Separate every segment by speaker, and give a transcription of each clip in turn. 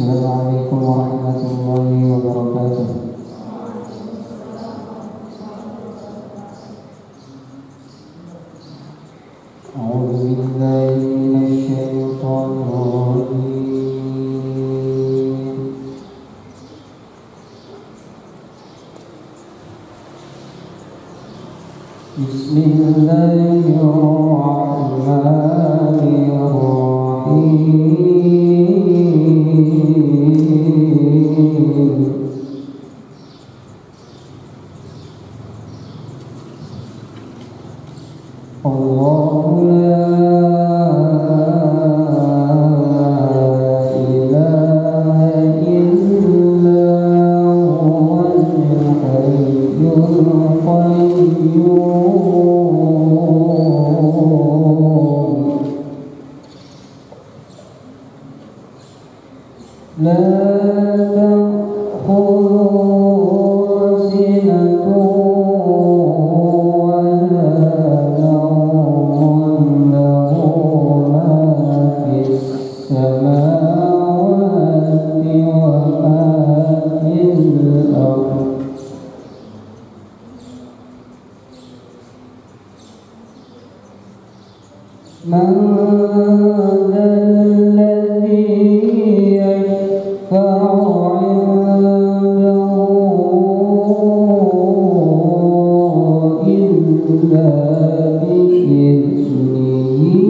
Speaker 1: Assalamualaikum warahmatullahi wabarakatuh. A'udzu billahi minasyaitonir rajim. Bismillahirrahmanirrahim. Allahu la ilaha illa huwal hayyul qayyum la ta'khudhuhu sinatun Man dzalladzi yashfa'u 'indahu illa bi'idhnihi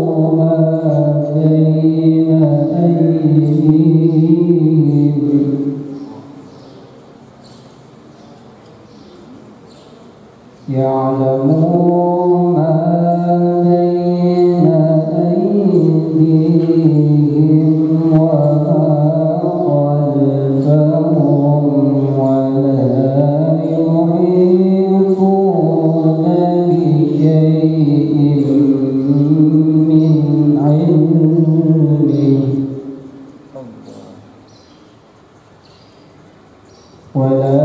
Speaker 1: ya'lamu ma bayna aydihim ya'lamu ma bayna aydihim wa ma khalfahum wa la yuhituna bi syai'in min 'ilmihi wa la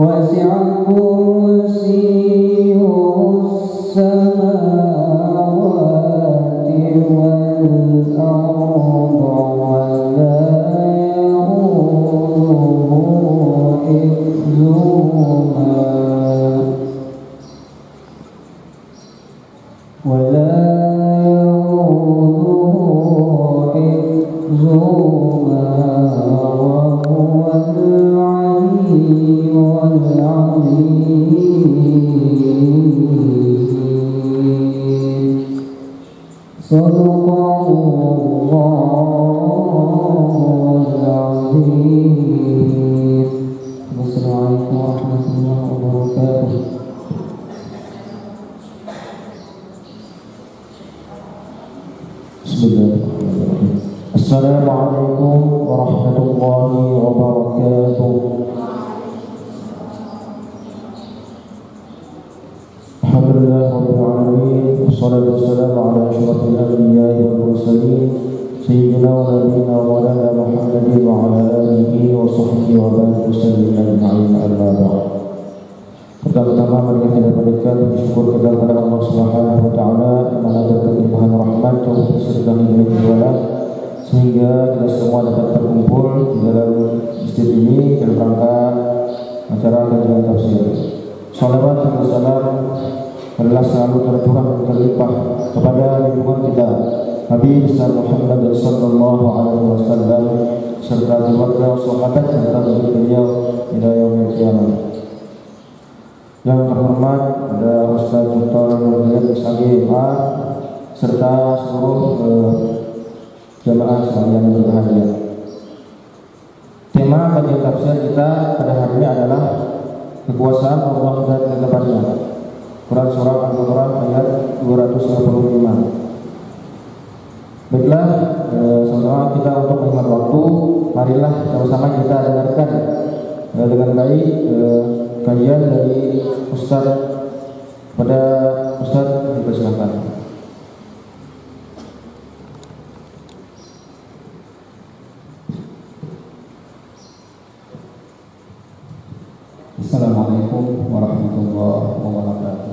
Speaker 1: wasi'a kursiyyuhus samawati wal arda wa la ya'uduhu hifdhuhuma wa la ya'uduhu hifdhuhuma wa huwal 'aliyyul 'azim. Shadaqallahul 'azim. Wassalamualaikum warahmatullahi wabarakatuh. Bismillahirrahmanirrahim. Assalamualaikum warahmatullahi wabarakatuh. Alhamdulillahirabbil alamin. Wassalatu wassalamu ala asyrafil anbiya'i wal mursalin sayyidina wa nabiyyina wa maulana Muhammadin wa ala alihi wa sahbihi wa barik wasallam ajma'in. Amma ba'd. Pertama-tama mari kita panjatkan syukur kita kepada Allah Subhanahu wa taala yang mana berkelimpahan rahmat dan serta hidayah sehingga kita semua dapat berkumpul di dalam masjid ini dalam rangka acara kajian tafsir. Salawat dan salam adalah selalu tercurah dan terlimpah kepada junjungan kita Nabi besar Muhammad sallallahu alaihi wasallam serta keluarga, sahabat serta beliau hingga yaumil qiyamah. Yang terhormat ada Ustaz Dr. Nurul Sagiha serta seluruh jamaah sekalian yang berbahagia. Tema kajian tafsir kita pada hari ini adalah kekuasaan Allah dan ketepatannya. Quran surah Al-Baqarah ayat 255. Baiklah, sama-sama kita untuk menghemat waktu, marilah sama-sama kita dengarkan dengan baik kajian dari Ustaz. Pada Ustaz dipersilakan.
Speaker 2: Assalamualaikum warahmatullahi wabarakatuh.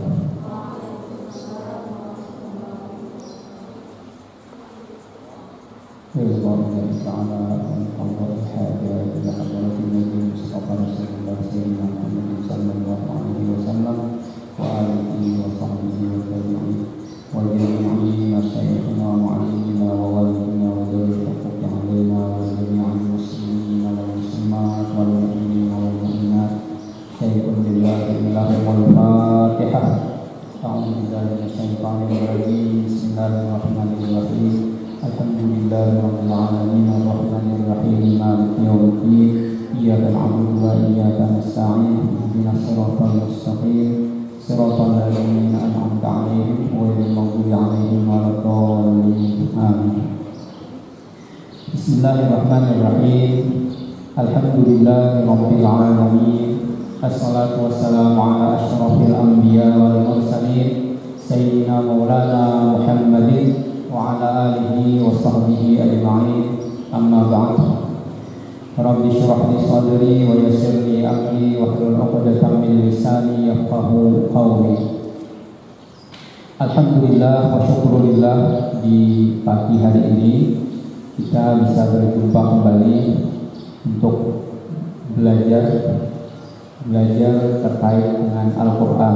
Speaker 2: Bismillahirrahmanirrahim. Alhamdulillahirabbil alamin arrahmanir rahim maliki yaumiddin iyyaka na'budu wa iyyaka nasta'in ihdinas siratal mustaqim siratal ladzina an'amta 'alaihim ghairil maghdubi 'alaihim waladdallin amin. Bismillahirrahmanirrahim. Alhamdulillahirabbil alamin. Assalatu wassalamu ala asyrafil anbiya wal mursalin sayyidina maulana Muhammadin wa ala alihi wa sahbihi ajma'in. Amma ba'd. Rabbi shrah li sadri wa yassir li amri wahlul 'uqdatam min lisani yafqahu qawli. Alhamdulillah wa syukurillah, di pagi hari ini kita bisa berjumpa kembali untuk belajar terkait dengan Al-Quran.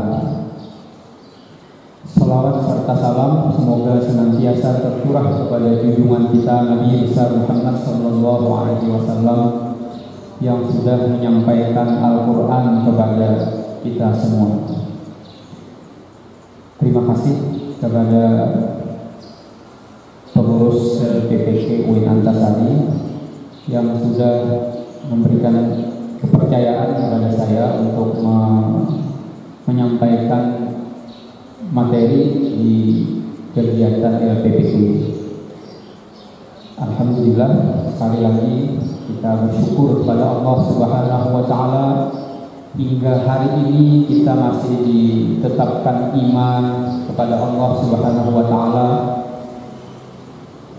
Speaker 2: Salawat serta salam semoga senantiasa tercurah kepada junjungan kita Nabi besar Muhammad sallallahu alaihi wasallam yang sudah menyampaikan Al-Quran kepada kita semua. Terima kasih kepada pengurus PPK UIN Antasari yang sudah memberikan kepercayaan kepada saya untuk menyampaikan materi di kegiatan LPPK. Alhamdulillah, sekali lagi kita bersyukur kepada Allah Subhanahu wa taala hingga hari ini kita masih ditetapkan iman kepada Allah Subhanahu wa taala,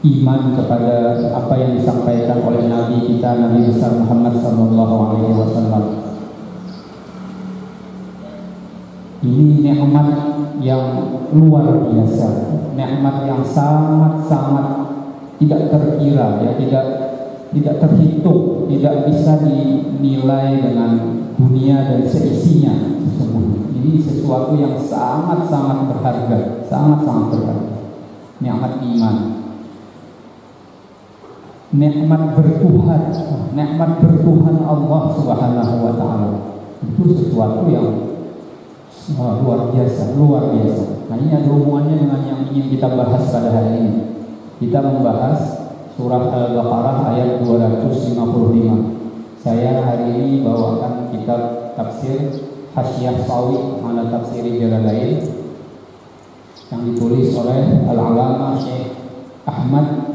Speaker 2: iman kepada apa yang disampaikan oleh Nabi kita Nabi besar Muhammad sallallahu alaihi wasallam. Ini nikmat yang luar biasa, nikmat yang sangat-sangat tidak terkira, ya, tidak terhitung, tidak bisa dinilai dengan dunia dan seisinya sesungguhnya. Ini sesuatu yang sangat-sangat berharga, sangat-sangat berharga. Nikmat iman, nikmat bertuhan Allah Subhanahu wa taala. Itu sesuatu yang luar biasa. Nah, ini ada hubungannya dengan yang ingin kita bahas pada hari ini. Kita membahas surah Al-Baqarah ayat 255. Saya hari ini bawakan kitab tafsir Hasyiah Sawi ala Tafsir Jalalain yang ditulis oleh Al-Alama Syekh Ahmad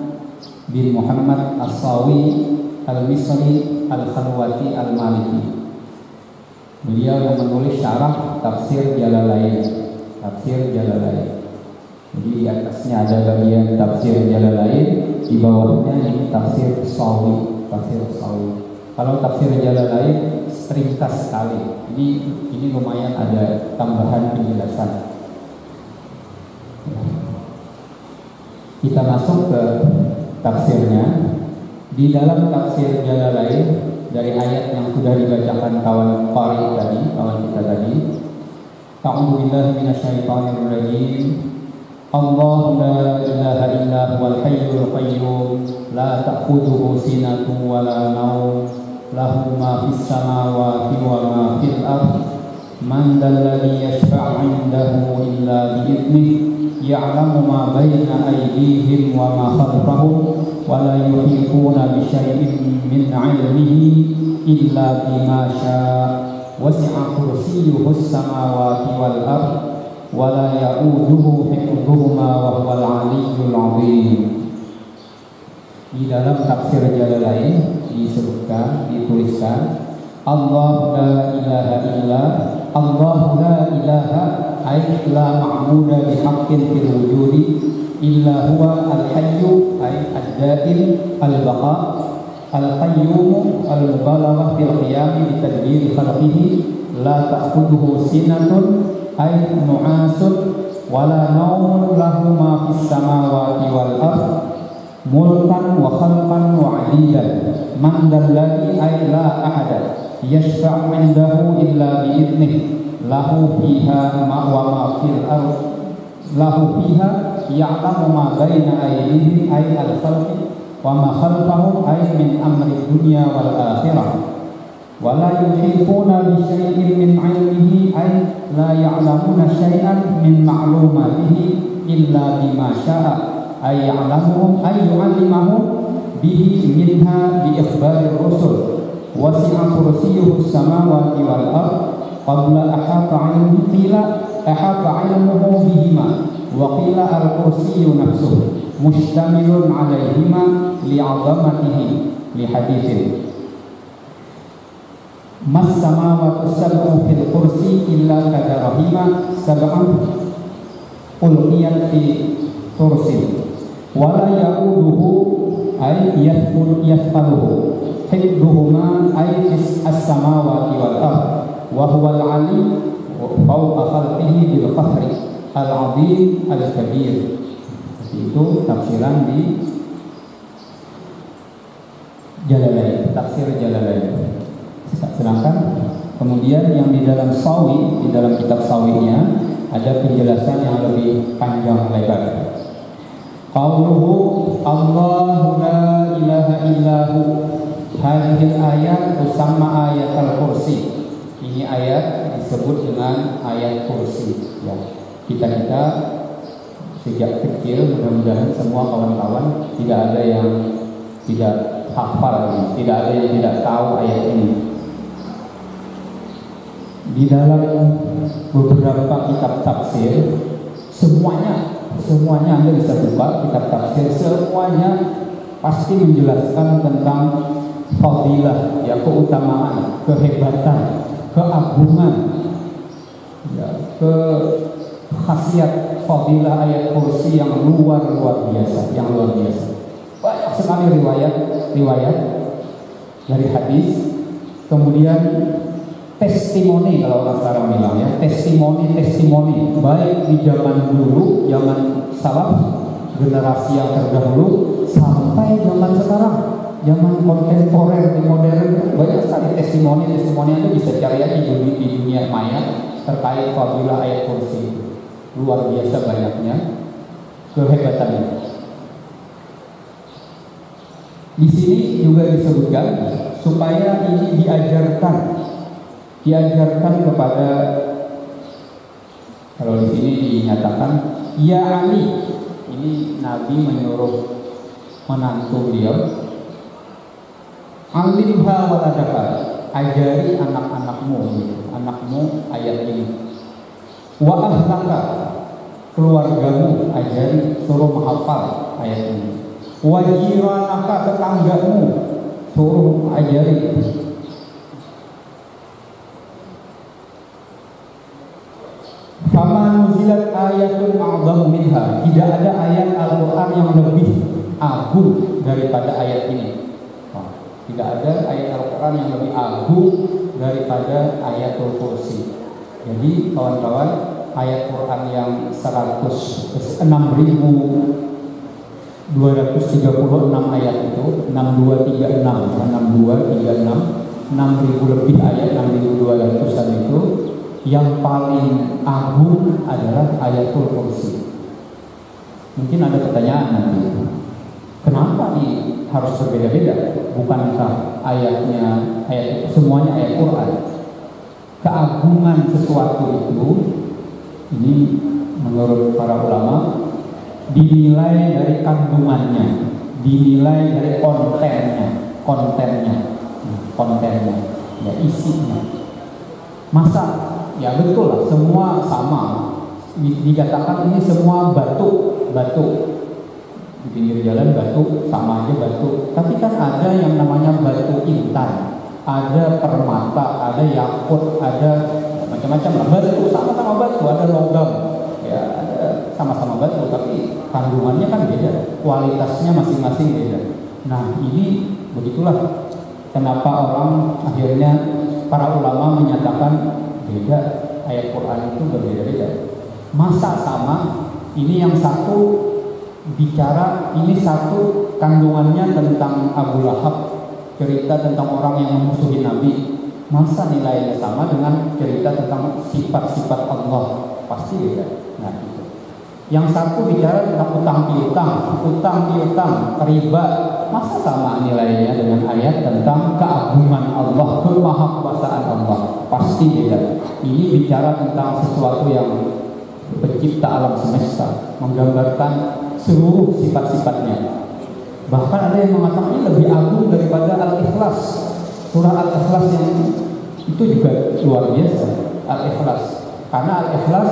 Speaker 2: bin Muhammad As-Sawi Al-Misri Al-Khalwati Al-Maliki. Beliau yang menulis syarah Tafsir Jalalain. Jadi di atasnya ada bagian Tafsir Jalalain, di bawahnya ini Tafsir Sawi. Kalau Tafsir Jalalain ringkas sekali. Ini lumayan ada tambahan penjelasan. Kita masuk ke tafsirnya. Di dalam Tafsir Jalalain, dari ayat yang sudah dibacakan kawan kita tadi, A'udzu billahi minasyaitonir rajim. Allah la ilaha illa huwal hayyul qayyum la ta'khudhuhu sinatun wa la nawm lahu ma fis samawati wa ma fil ardh man dzalladzi yashfa'u 'indahu illa bi idnihi ya'lamu ma baina aydihim wa ma khalfahum wa la yuhituna bi syai'in min 'ilmihi illa bima syaa wasi'a kursiyyuhus samawati wal ardh wa la ya'uduhu hifdhuhuma wa huwal 'aliyyul 'azim. Di dalam Tafsir Jalalain dituliskan Allah la ilaha illa Allah la ilaha ay la ma'budu bihaqqin fil wujudi illa huwa al-hayyu ay ad-daim al-baqa al-qayyum al-mubalaghah fil qiyam bi tadbir khalqihi la ta'khudhuhu sinatun ay nu'asun wala naumun lahu ma fis samawati wal ard mulkan wa khalqan wa 'adidan man dalladhi ay la ahada yashfa'u 'indahu illa bi idnihi lahu fiha ma wa ma fil ard lahu fiha ya'lamu ma baina aydihim ay al-khalqi wa ma khalfahum ay min amri dunya wal akhirah wa la yuhituna bi syai'in min 'ilmihi ay la ya'lamuna syai'an min ma'lumatihi illa bima sya'a ay ya'lamuhum ay yu'allimahum bihi minha bi ikhbarir rusul wasi'a kursiyyuhu samawati wal ard qabla ahata 'ilmuhu qila ahata 'ilmuhu bihima wa qila al-kursiyyu nafsuhu mustamilun 'alaihima li'azamatihi li haditsin mas samawati sab'u fil kursi illa kadarahima sab'an ulqiyat fi kursi wala ya'uduhu ay yathqaluhu hibduhuma ay fis as-samawati wal ard wa huwa al-'ali fawqa khalqihi bil qahri al-'azim al-kabir. Itu tafsiran di Jalalain, tafsir Jalalain. Sedangkan kemudian yang di dalam Sawi, di dalam kitab Sawinya ada penjelasan yang lebih panjang lebar. Qauluhu Allahu la ilaha illahu hadhil ayat usamma ayatul kursi. Ini ayat disebut dengan ayat kursi ya. Kita sejak kecil mudah-mudahan semua kawan-kawan tidak ada yang tidak hafal ini, tidak ada yang tidak tahu ayat ini. Di dalam beberapa kitab tafsir semuanya Anda bisa buka kitab tafsir, semuanya pasti menjelaskan tentang fadilah, ya, keutamaan, kehebatan, keagungan, ya, khasiat fadilah ayat kursi yang luar biasa, Banyak sekali riwayat dari hadis, kemudian testimoni, kalau orang sekarang bilang ya, testimoni baik di zaman dulu, zaman salaf, generasi yang terdahulu, sampai zaman sekarang, zaman kontemporer, di modern, banyak sekali testimoni itu bisa cari aja di dunia maya terkait fadilah ayat kursi. Luar biasa banyaknya kehebatannya. Di sini juga disebutkan supaya ini diajarkan kepada, kalau di sini dinyatakan ya Ali, ini Nabi menyuruh menantu beliau, alimha waladaka, ajari anakmu ayat ini, wa ahlaka, keluargamu ajari, suruh menghafal ayat ini, wa jiranaka, tetanggamu suruh ajari. Fama nuzilat ayatun a'zamu minha, tidak ada ayat Al-Quran yang lebih agung daripada ayat ini. Tidak ada ayat Al-Quran yang lebih agung daripada ayatul kursi. Jadi kawan-kawan, ayat Quran yang 6.236 ayat itu, 6236, 6.000 lebih ayat, 6.200-an itu, yang paling agung adalah ayatul kursi. Mungkin ada pertanyaan nanti, kenapa harus berbeda-beda? Bukankah semuanya ayat Quran? Keagungan sesuatu itu, ini menurut para ulama, dinilai dari kandungannya, dinilai dari kontennya, ya, isinya. Masa ya betul lah, semua sama. Dikatakan ini semua batu di pinggir jalan, batu sama aja batu. Tapi kan ada yang namanya batu intan, ada permata, ada yakut, ada macam-macam lah. Batu sama-sama batu, ada logam, ya ada sama-sama batu, tapi kandungannya kan beda, kualitasnya masing-masing beda. Nah ini begitulah kenapa orang akhirnya para ulama menyatakan beda, ayat Quran itu berbeda-beda. Masa sama, ini yang satu bicara, ini satu kandungannya tentang Abu Lahab, cerita tentang orang yang memusuhi Nabi. Masa nilainya sama dengan cerita tentang sifat-sifat Allah? Pasti beda. Nah itu. Yang satu bicara tentang utang piutang, riba. Masa sama nilainya dengan ayat tentang keagungan Allah, kemahakuasaan Allah? Pasti beda. Ini bicara tentang sesuatu yang pencipta alam semesta, menggambarkan seluruh sifat-sifatnya. Bahkan ada yang mengatakan ini lebih agung daripada Al-Ikhlas. Surah Al-Ikhlas yang itu juga luar biasa. Al-Ikhlas, karena Al-Ikhlas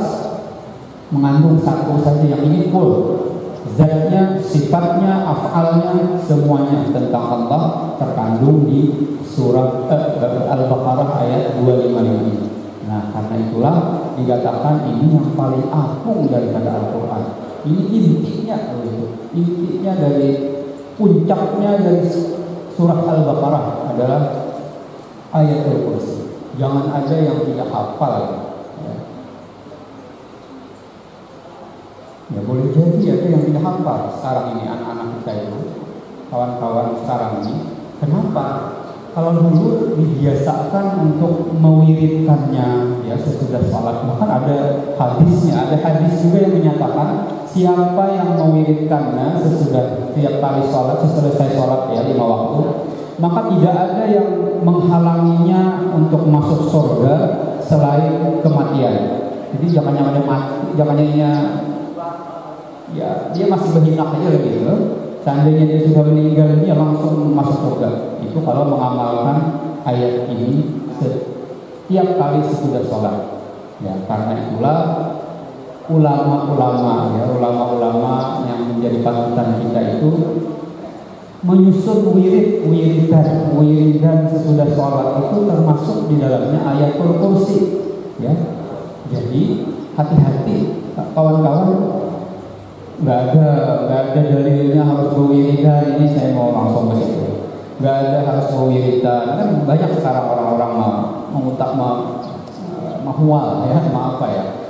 Speaker 2: mengandung satu saja, yang ini full. Zatnya, sifatnya, af'alnya, semuanya tentang Allah terkandung di surah Al-Baqarah ayat 255 ini. Nah, karena itulah dikatakan ini yang paling agung daripada Al-Quran. Ini intinya dari puncaknya dari surah Al-Baqarah adalah ayat Al-Kursi. Jangan ada yang tidak hafal. Ya boleh jadi ada yang tidak hafal sekarang ini, anak-anak kita itu, kawan-kawan sekarang ini. Kenapa? Kalau dulu dibiasakan untuk mewiridkannya ya sesudah sholat, bahkan ada hadisnya, ada hadis juga yang menyatakan siapa yang mewiridkannya sesudah tiap kali sholat, selesai sholat ya 5 waktu, maka tidak ada yang menghalanginya untuk masuk surga selain kematian. Jadi jangannya ya dia masih berhinak aja gitu. Seandainya dia sudah meninggal dia langsung masuk surga. Itu kalau mengamalkan ayat ini setiap kali sesudah sholat. Ya, karena itulah ulama-ulama yang menjadi panutan kita itu menyusun wiridan sesudah sholat itu termasuk di dalamnya ayatul kursi. Ya, jadi hati-hati kawan-kawan. Nggak ada dalilnya harus berwiridan. Ini saya mau langsung ke situ. Nggak ada harus berwiridan. Kan banyak sekarang orang-orang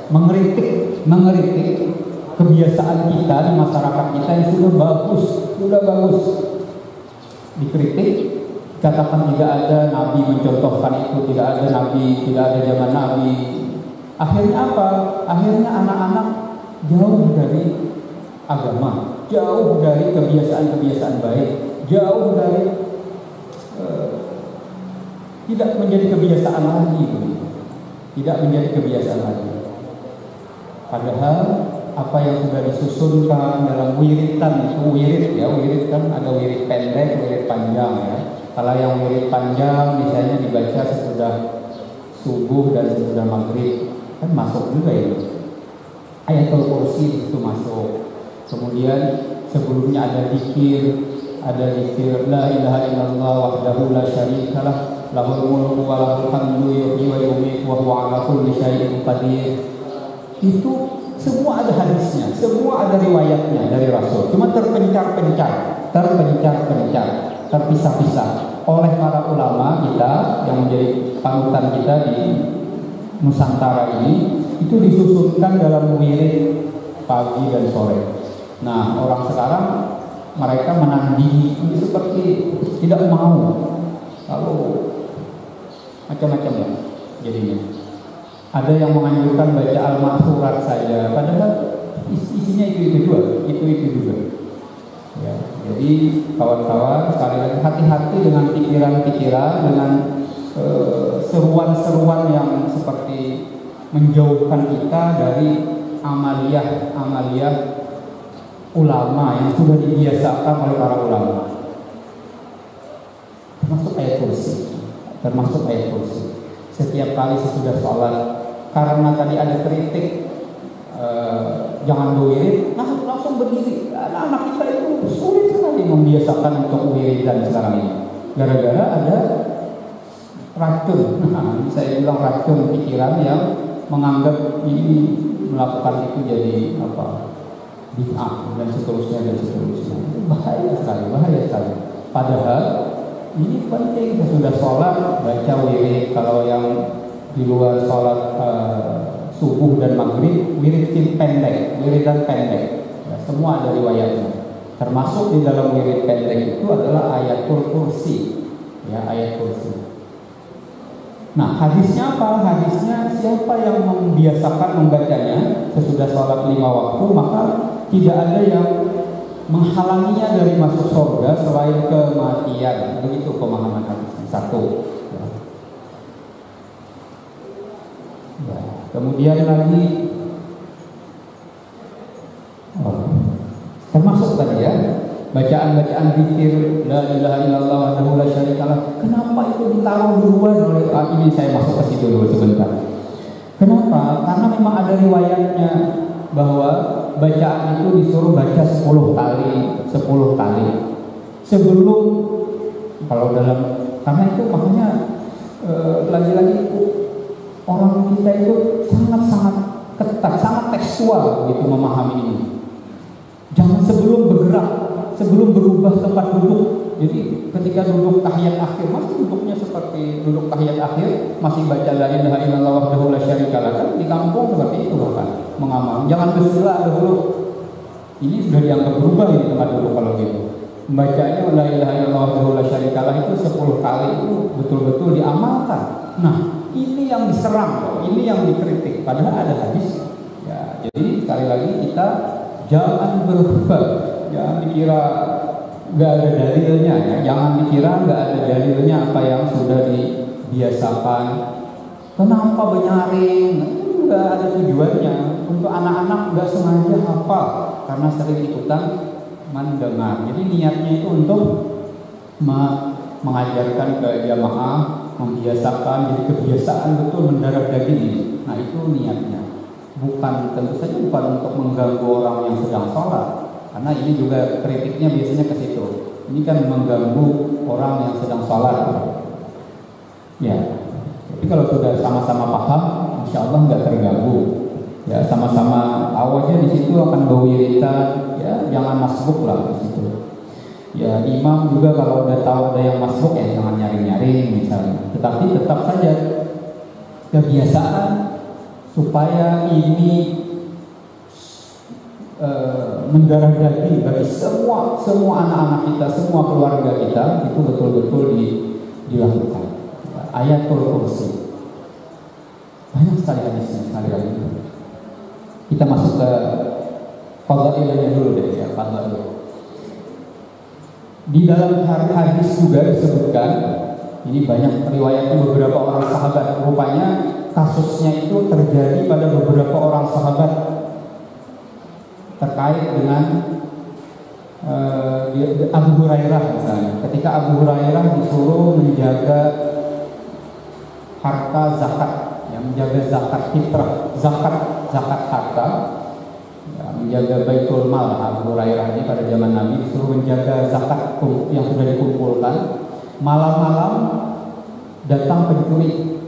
Speaker 2: mengkritik kebiasaan kita di masyarakat kita yang sudah bagus. Dikritik, katakan tidak ada Nabi mencontohkan itu, tidak ada Nabi, tidak ada zaman Nabi. Akhirnya apa? Akhirnya anak-anak jauh dari agama, jauh dari kebiasaan-kebiasaan baik, jauh dari tidak menjadi kebiasaan lagi, tidak menjadi kebiasaan lagi. Padahal apa yang sudah disusunkan dalam wiridan itu wirid kan ada wirid pendek, wirid panjang ya. Kalau yang wirid panjang misalnya dibaca sesudah subuh dan sesudah maghrib kan masuk juga ini. Ayatul Kursi itu masuk. Kemudian sebelumnya ada zikir la ilaha illallah wahdahu la syarikalah lahul mulku wa lahul hamdu yuhyi wa yumiitu wa huwa ala kulli syai'in qadir. Itu semua ada hadisnya, semua ada riwayatnya dari Rasul. Cuma terpencar-pencar, terpisah-pisah oleh para ulama kita yang menjadi panutan kita di Nusantara ini. Itu disusunkan dalam wirid pagi dan sore. Nah, orang sekarang mereka menandingi ini seperti tidak mau, lalu macam-macam lah jadinya. Ada yang menganjurkan baca Al-Ma'thurat saja, padahal isinya itu juga. Ya, jadi kawan-kawan sekali lagi hati-hati dengan pikiran-pikiran, dengan seruan-seruan yang seperti menjauhkan kita dari amaliyah ulama yang sudah dibiasakan oleh para ulama. Termasuk ayat kursi. Setiap kali sesudah sholat, karena tadi ada kritik jangan berwirid, nah langsung berdiri. Anak-anak kita itu sulit sekali membiasakan untuk wiridan sekarang ini. Gara-gara ada racun. Nah, saya bilang racun pikiran yang menganggap ini melakukan itu jadi bid'ah dan seterusnya. Itu bahaya sekali. Padahal ini penting, sesudah sholat baca wirid. Kalau yang di luar sholat subuh dan maghrib, wirid pendek, wiridan pendek. Ya, semua ada riwayatnya. Termasuk di dalam wirid pendek itu adalah ayatul kursi. Ya, ayat kursi. Nah, hadisnya apa? Hadisnya siapa yang membiasakan membacanya sesudah sholat 5 waktu, maka tidak ada yang menghalanginya dari masuk surga selain kematian. Begitu pemahaman hadisnya. Satu. Ya. Kemudian lagi termasuk tadi ya, bacaan-bacaan zikir la ilaha illallah wahdahu la syarikalah. Kenapa itu ditaruh duluan oleh ini? Saya masuk ke situ dulu sebentar. Kenapa? Karena memang ada riwayatnya bahwa bacaan itu disuruh baca 10 kali sebelum, kalau dalam, karena itu makanya lagi-lagi orang kita itu sangat-sangat ketat, sangat tekstual gitu memahami ini. Jangan sebelum bergerak, sebelum berubah tempat duduk. Jadi ketika duduk tahiyat akhir, masih duduknya seperti duduk tahiyat akhir, masih baca la ilaha illallah wahdahu la syarikalah. Kan di kampung seperti itu bahkan mengamal. Jangan bersila dulu. Ini sudah dianggap berubah di tempat duduk kalau gitu. Membacanya la ilaha illallah wahdahu la syarikalah itu 10 kali itu betul-betul diamalkan. Nah, ini yang diserang, ini yang dikritik. Padahal ada hadis. Ya, jadi sekali lagi kita jangan berubah, jangan dikira nggak ada dalilnya ya. Jangan dikira nggak ada dalilnya apa yang sudah dibiasakan. Kenapa menyaring? Itu nggak ada tujuannya. Untuk anak-anak nggak sengaja hafal karena sering ikutan mendengar. Jadi niatnya itu untuk mengajarkan ke jamaah, membiasakan, jadi kebiasaan betul mendarah daging ini. Nah itu niatnya. Bukan, tentu saja bukan untuk mengganggu orang yang sedang sholat. Karena ini juga kritiknya biasanya ke situ. Ini kan mengganggu orang yang sedang sholat. Ya, tapi kalau sudah sama-sama paham, insya Allah nggak terganggu. Ya, sama-sama awalnya di situ akan berwiritan. Ya, jangan masbuk lah di situ. Ya, imam juga kalau udah tahu ada yang masbuk ya jangan nyaring-nyaring misalnya. Tetapi tetap saja kebiasaan supaya ini mendarah daging bagi semua anak-anak kita, semua keluarga kita itu betul-betul dilakukan. Ayatul kursi banyak sekali hadisnya sekali lagi. Kita masuk ke fadhailnya dulu deh ya, fadhail. Di dalam hadis juga disebutkan, ini banyak riwayatnya beberapa orang sahabat. Rupanya kasusnya itu terjadi pada beberapa orang sahabat terkait dengan Abu Hurairah misalnya. Ketika Abu Hurairah disuruh menjaga harta zakat, ya, menjaga zakat fitrah, zakat harta, ya, menjaga baitul mal. Abu Hurairah ini pada zaman Nabi disuruh menjaga zakat yang sudah dikumpulkan. Malam-malam datang pencuri,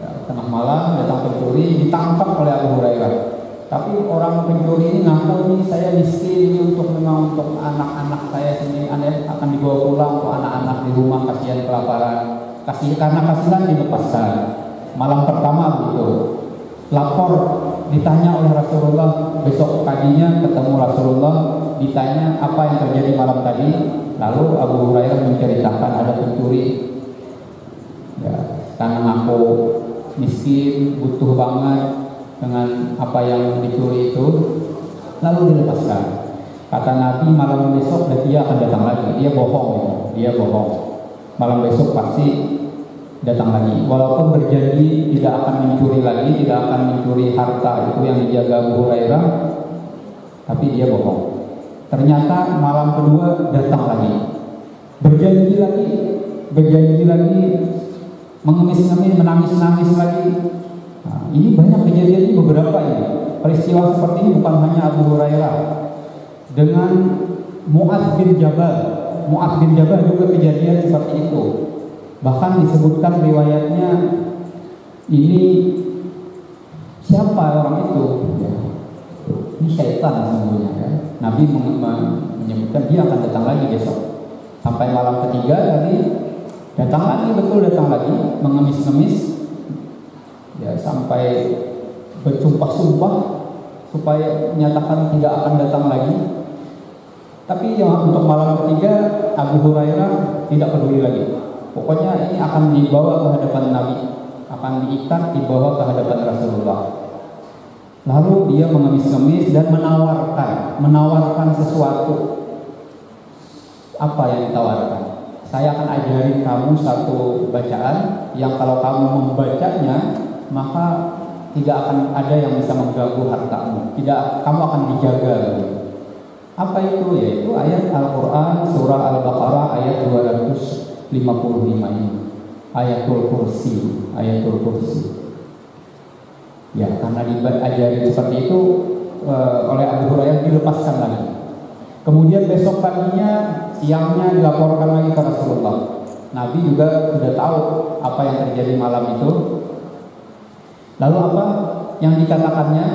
Speaker 2: ya, tengah malam datang pencuri, ditangkap oleh Abu Hurairah. Tapi orang pencuri ini ngaku, ini saya miskin, ini memang untuk anak-anak saya sendiri, akan dibawa pulang untuk anak-anak di rumah, kasihan kelaparan, karena kasihan dilepaskan. Malam pertama begitu, lapor, ditanya oleh Rasulullah, besok paginya ketemu Rasulullah, ditanya apa yang terjadi malam tadi. Lalu Abu Hurairah menceritakan ada pencuri, ya, karena ngaku miskin, butuh banget dengan apa yang dicuri itu, lalu dilepaskan. Kata Nabi, malam besok dia akan datang lagi. Dia bohong. Malam besok pasti datang lagi. Walaupun berjanji tidak akan mencuri lagi, tidak akan mencuri harta itu yang dijaga Abu Hurairah, tapi dia bohong. Ternyata malam kedua datang lagi, berjanji lagi, mengemis-ngemis, menangis-nangis lagi. Nah, ini banyak kejadian ini, beberapa ini. Peristiwa seperti ini bukan hanya Abu Hurairah. Dengan Mu'adz bin Jabal juga kejadian seperti itu. Bahkan disebutkan riwayatnya ini siapa orang itu? Ya, ini syaitan sesungguhnya ya. Nabi menyebutkan dia akan datang lagi besok. Sampai malam ketiga tadi datang lagi, betul datang lagi, mengemis-ngemis ya, sampai bersumpah-sumpah supaya menyatakan tidak akan datang lagi. Tapi yang untuk malam ketiga Abu Hurairah tidak peduli lagi. Pokoknya ini akan dibawa ke hadapan Nabi, akan diikat, dibawa ke hadapan Rasulullah. Lalu dia mengemis-ngemis dan menawarkan sesuatu. Apa yang ditawarkan? Saya akan ajarin kamu satu bacaan yang kalau kamu membacanya maka tidak akan ada yang bisa mengganggu hartamu. Tidak, kamu akan dijaga. Apa itu? Yaitu ayat Al-Quran surah Al-Baqarah ayat 255 ini. Ayatul Kursi. Ya, karena diajarin seperti itu oleh Abu Hurairah dilepaskan lagi. Kemudian besok paginya, siangnya dilaporkan lagi ke Rasulullah. Nabi juga sudah tahu apa yang terjadi malam itu. Lalu apa yang dikatakannya?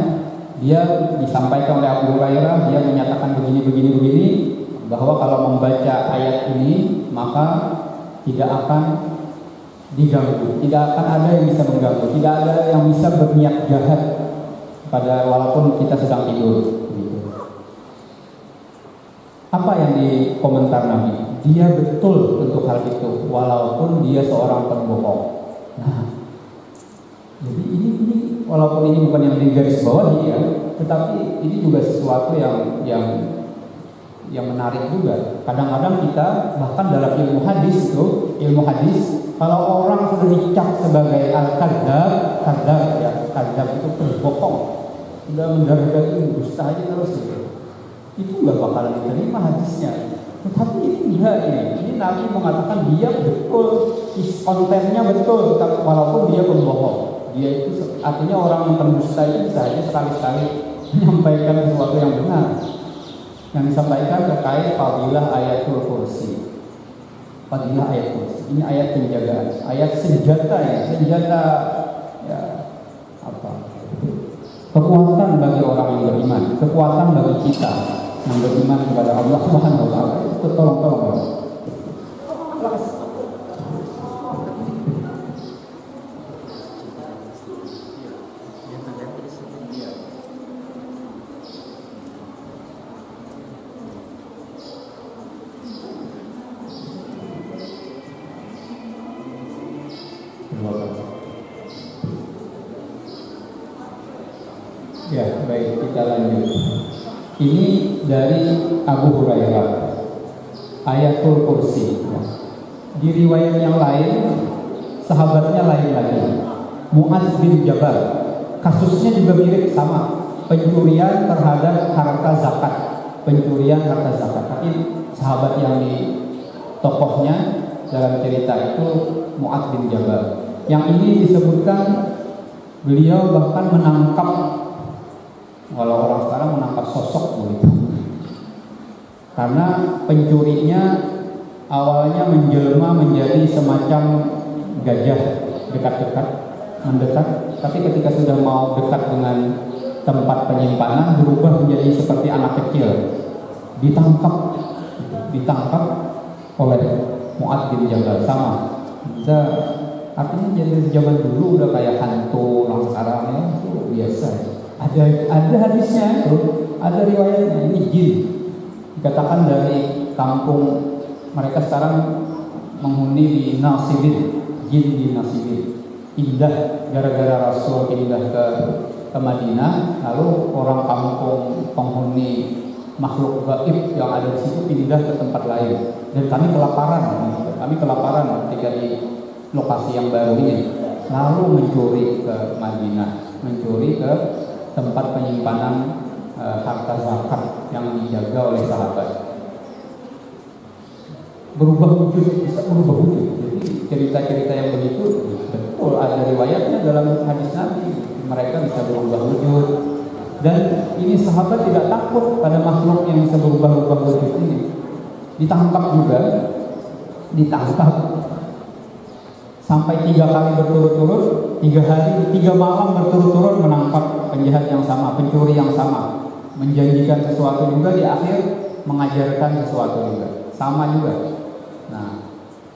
Speaker 2: Dia disampaikan oleh Abu Hurairah, dia menyatakan begini, bahwa kalau membaca ayat ini maka tidak akan diganggu, tidak akan ada yang bisa mengganggu, tidak ada yang bisa berniat jahat pada walaupun kita sedang tidur. Apa yang dikomentar Nabi? Dia betul untuk hal itu, walaupun dia seorang pembohong. Nah, jadi ini walaupun ini bukan yang digaris bawahi ya, tetapi ini juga sesuatu yang menarik juga. Kadang-kadang kita bahkan dalam ilmu hadis, kalau orang sudah dicap sebagai al-kadzdzab, kadzdzab itu pembohong, sudah mendarah-daging dusta aja terus gitu, itu nggak bakalan diterima hadisnya. Tetapi ini enggak, ini Nabi mengatakan dia betul, kontennya betul, walaupun dia pembohong. Dia itu artinya orang yang pendusta itu bisa aja sekali-sekali menyampaikan sesuatu yang benar. Yang disampaikan terkait fadilah ayatul kursi. Fadilah ayat kursi. Ini ayat penjagaan, ayat senjata ya apa? Kekuatan bagi orang yang beriman, kekuatan bagi kita yang beriman kepada Allah Subhanahu wa taala. Itu tolong. Ya, baik, kita lanjut. Ini dari Abu Hurairah, ayatul kursi. Di riwayat yang lain, sahabatnya lain lagi. Mu'adz bin Jabal, kasusnya juga mirip sama, pencurian terhadap harta zakat, Tapi sahabat yang di tokohnya dalam cerita itu Mu'adz bin Jabal. Yang ini disebutkan beliau bahkan menangkap, kalau orang sekarang menangkap sosok begitu. Karena pencurinya awalnya menjelma menjadi semacam gajah, mendekat, tapi ketika sudah mau dekat dengan tempat penyimpanan berubah menjadi seperti anak kecil. Ditangkap oleh Mu'adz bin Jabal. Sama. Bisa, artinya jadi zaman dulu udah kayak hantu orang sekarang ya, itu biasa. Ada hadisnya itu, ada riwayatnya. Ini jin. Dikatakan dari kampung mereka sekarang menghuni di Nasibin, jin di Nasibin. Pindah gara-gara Rasul pindah ke Madinah, lalu orang kampung penghuni makhluk gaib yang ada di situ pindah ke tempat lain. Dan kami kelaparan ketika di lokasi yang baru ini. Lalu mencuri ke Madinah, mencuri ke tempat penyimpanan harta zakat yang dijaga oleh sahabat. Bisa berubah wujud. Jadi cerita-cerita yang begitu betul ada riwayatnya dalam hadis Nabi. Mereka bisa berubah wujud. Dan ini sahabat tidak takut pada makhluk yang bisa berubah-ubah wujud ini. Ditangkap. sampai 3 kali berturut-turut, 3 hari, 3 malam berturut-turut menangkap penjahat yang sama, pencuri yang sama, menjanjikan sesuatu juga, di akhir mengajarkan sesuatu juga, sama juga. Nah,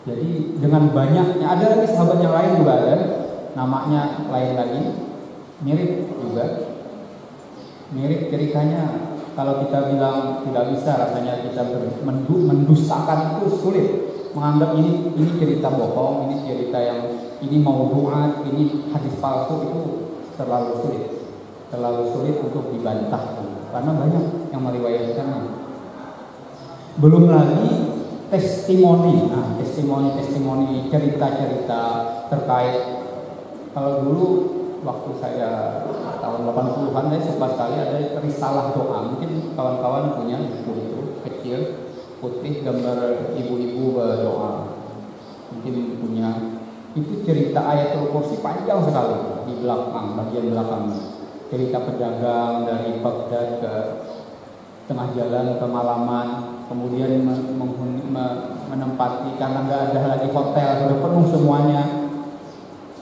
Speaker 2: jadi dengan banyaknya, ada lagi sahabat yang lain juga ada, namanya lain lagi, mirip juga, mirip ceritanya. Kalau kita bilang tidak bisa, rasanya kita mendustakan itu sulit. Menganggap ini cerita bohong, ini cerita yang ini maudu'at, ini hadis palsu, itu terlalu sulit untuk dibantah karena banyak yang meriwayatkannya. Belum lagi testimoni, testimoni cerita-cerita terkait. Kalau dulu waktu saya tahun 80-an saya suka sekali ada risalah doa, mungkin kawan-kawan punya buku itu kecil putih gambar ibu-ibu berdoa, mungkin punya. Itu cerita Ayatul Kursi panjang sekali di belakang, bagian belakang. Cerita pedagang dari Baghdad ke tengah jalan kemalaman, kemudian menempati, karena nggak ada lagi hotel, sudah penuh semuanya,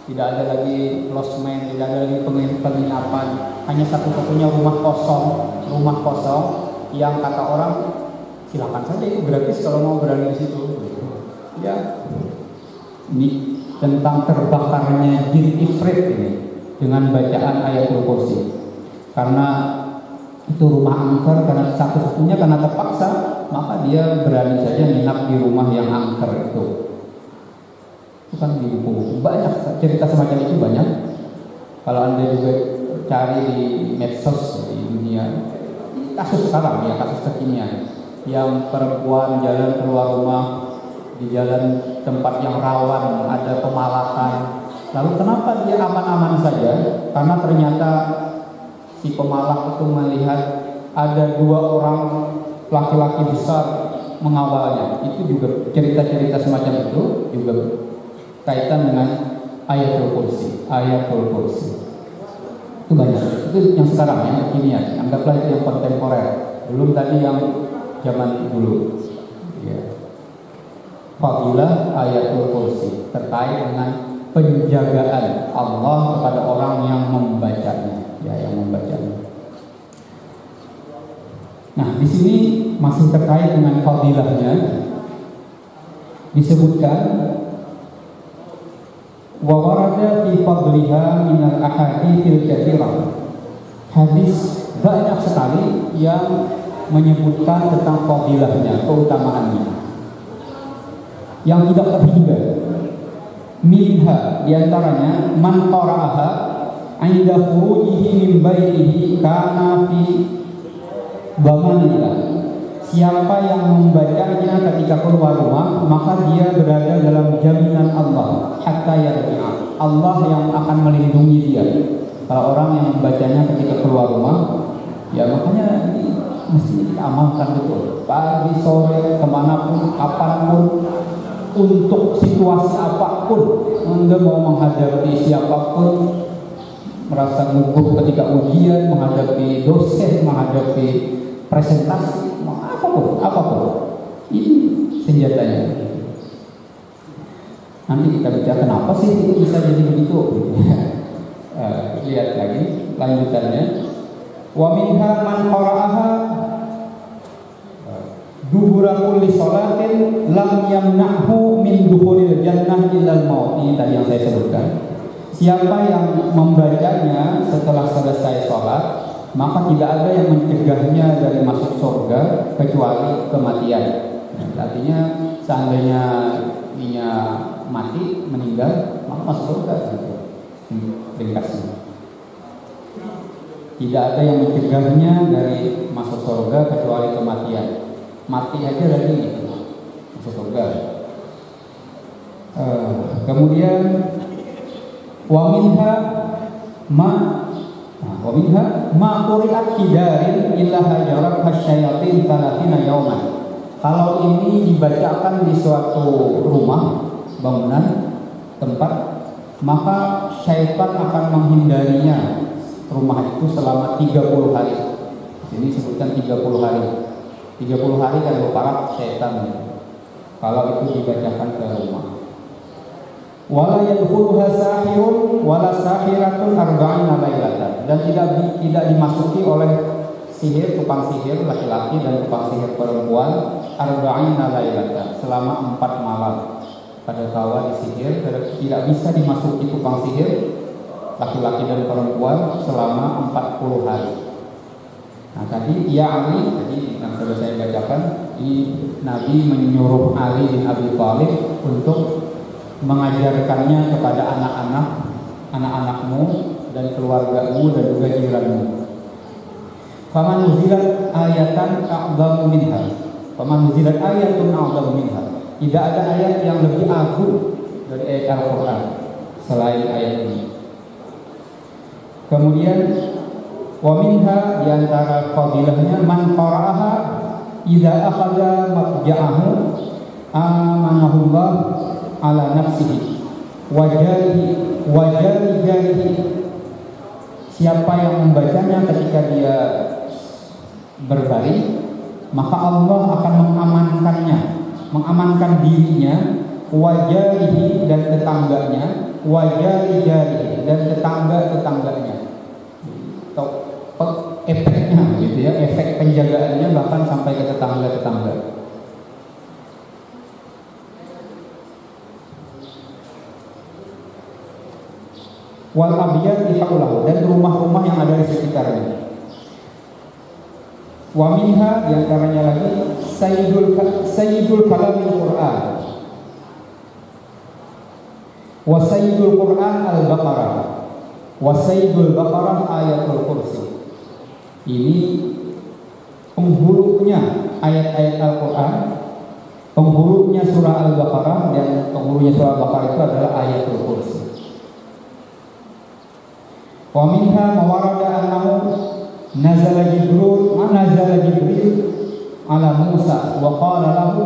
Speaker 2: tidak ada lagi losmen, tidak ada lagi penginapan, hanya satu-satunya rumah kosong yang kata orang silakan saja itu gratis kalau mau berada di situ. Ya, ini tentang terbakarnya jin ifrit ini dengan bacaan Ayatul Kursi. Karena itu rumah angker, karena satu-satunya karena terpaksa, maka dia berani saja nginap di rumah yang angker itu. Itu kan di buku banyak cerita semacam itu banyak. Kalau Anda juga cari di medsos di dunia, kasus sekarang ya, kasus kekinian, yang perempuan jalan keluar rumah di jalan tempat yang rawan ada pemalakan. Lalu kenapa dia aman-aman saja? Karena ternyata si pemalak itu melihat ada 2 orang laki-laki besar mengawalnya. Itu juga cerita-cerita semacam itu juga kaitan dengan Ayatul Kursi. Itu banyak. Itu yang sekarang, yang kekinian. Anggaplah itu yang kontemporer. Belum tadi yang zaman dulu. Ya. Fadilah Ayatul Kursi terkait dengan penjagaan Allah kepada orang yang membacanya, ya, yang membacanya. Nah, di sini masih terkait dengan fadilahnya disebutkan wa warada fi fadliha minal ahaditsil katsirah. Hadis banyak sekali yang menyebutkan tentang fadilahnya, keutamaannya, yang tidak terhingga. Minha, diantaranya man qara'aha 'inda khurujihi min baitihi kana fi dhamanillah. Siapa yang membacanya ketika keluar rumah, maka dia berada dalam jaminan Allah hatta yarji'a. Allah yang akan melindungi dia. Kalau orang yang membacanya ketika keluar rumah, ya makanya ini mesti diamalkan betul. Pagi, sore, kemanapun, kapanpun, untuk situasi apapun, Anda mau menghadapi siapapun, merasa gugup ketika ujian, menghadapi dosen, menghadapi presentasi, apapun, ini senjatanya. Nanti kita baca kenapa sih itu bisa jadi begitu. Lihat lagi lanjutannya. Wa minha man qara'aha dubura kulli sholatin lam yamna'hu min dukhulil jannah illal maut. Ini tadi yang saya sebutkan. Siapa yang membacanya setelah selesai sholat, maka tidak ada yang mencegahnya dari masuk surga kecuali kematian. Artinya seandainya dia mati, meninggal, maka masuk surga. Ringkasnya, tidak ada yang mencegahnya dari masuk surga kecuali kematian. Mati aja lagi masuk surga. Kemudian wa minha ma quri'at kidarin illa hajarat hasyayatin talatina yauman. Kalau ini dibacakan di suatu rumah, bangunan, tempat, maka syaitan akan menghindarinya rumah itu selama 30 hari. Ini sebutkan 30 hari. 30 hari kan berparak syaitan kalau itu dibacakan ke rumah. wala yadkhuluha sahirun wala sahiratun arba'ina lailatan, dan tidak dimasuki oleh tukang sihir laki-laki dan tukang sihir perempuan arba'ina lailatan, selama 4 malam. Pada kawan sihir tidak bisa dimasuki tukang sihir laki-laki dan perempuan selama 40 hari. Nah tadi tadi yang sudah saya bacakan, Nabi menyuruh Ali bin Abi Thalib untuk mengajarkannya kepada anak-anakmu dan keluargamu dan juga jiranmu. Faman nuzilat ayatan a'dhamu minha. Faman nuzilat ayatun a'dhamu minha. Tidak ada ayat yang lebih agung dari ayat Al-Qur'an selain ayat ini. Kemudian wa minha, di antara fadilahnya, man qara'aha idza akhadha maqja'ahu amanahullah ala nafsihi wa jarihi. Siapa yang membacanya ketika dia berbaring, maka Allah akan mengamankan dirinya, wajarihi dan tetangganya, wajari-jarihi dan tetangga-tetangganya. Efeknya gitu ya, efek penjagaannya bahkan sampai ke tetangga-tetangga. Wal abiyat haulahu, dan rumah-rumah yang ada di sekitarnya. Wa minha, di antaranya lagi sayyidul kalamil Qur'an. Wa sayyidul Qur'an al-Baqarah. Wa sayyidul Baqarah ayatul kursi. Ini penghulunya ayat-ayat Al-Qur'an, penghulunya surah Al-Baqarah, dan penghulunya surah Al-Baqarah itu adalah ayatul kursi. Wa minha mawarada annahu nazala Jibril ala Musa wa qala lahu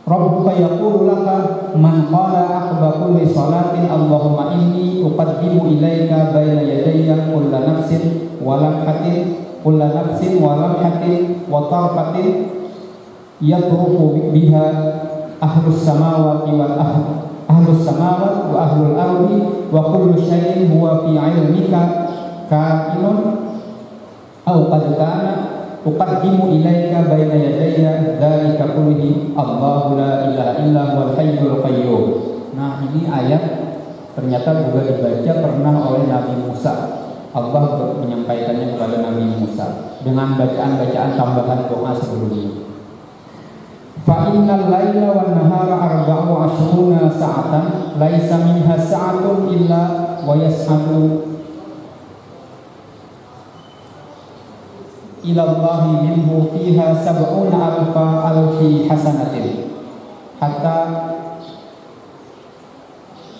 Speaker 2: rabbuka yaqulu laka man qala aqba kulli salatin Allahumma inni uqaddimu ilaika baina yadayya kulla nafsin wa lamhatin wa tarfatin yatrufu biha ahlus samawati wa ahlul ardi wa kullu syai'in huwa fi 'ilmika ka'inun aw qad kana uqaddimu ilaika baina yadayya dzalika kullihi Allahu la ilaha illa huwal hayyul qayyum. Nah, ini ayat ternyata juga dibaca pernah oleh Nabi Musa. Allah menyampaikannya kepada Nabi Musa dengan bacaan-bacaan tambahan doa sebelumnya. Fa innal laila wan nahara arba'u ashruna sa'atan laisa minha sa'atun illa wa yas'adu ilallahi minhu fiha sab'una alfi hasanatin hatta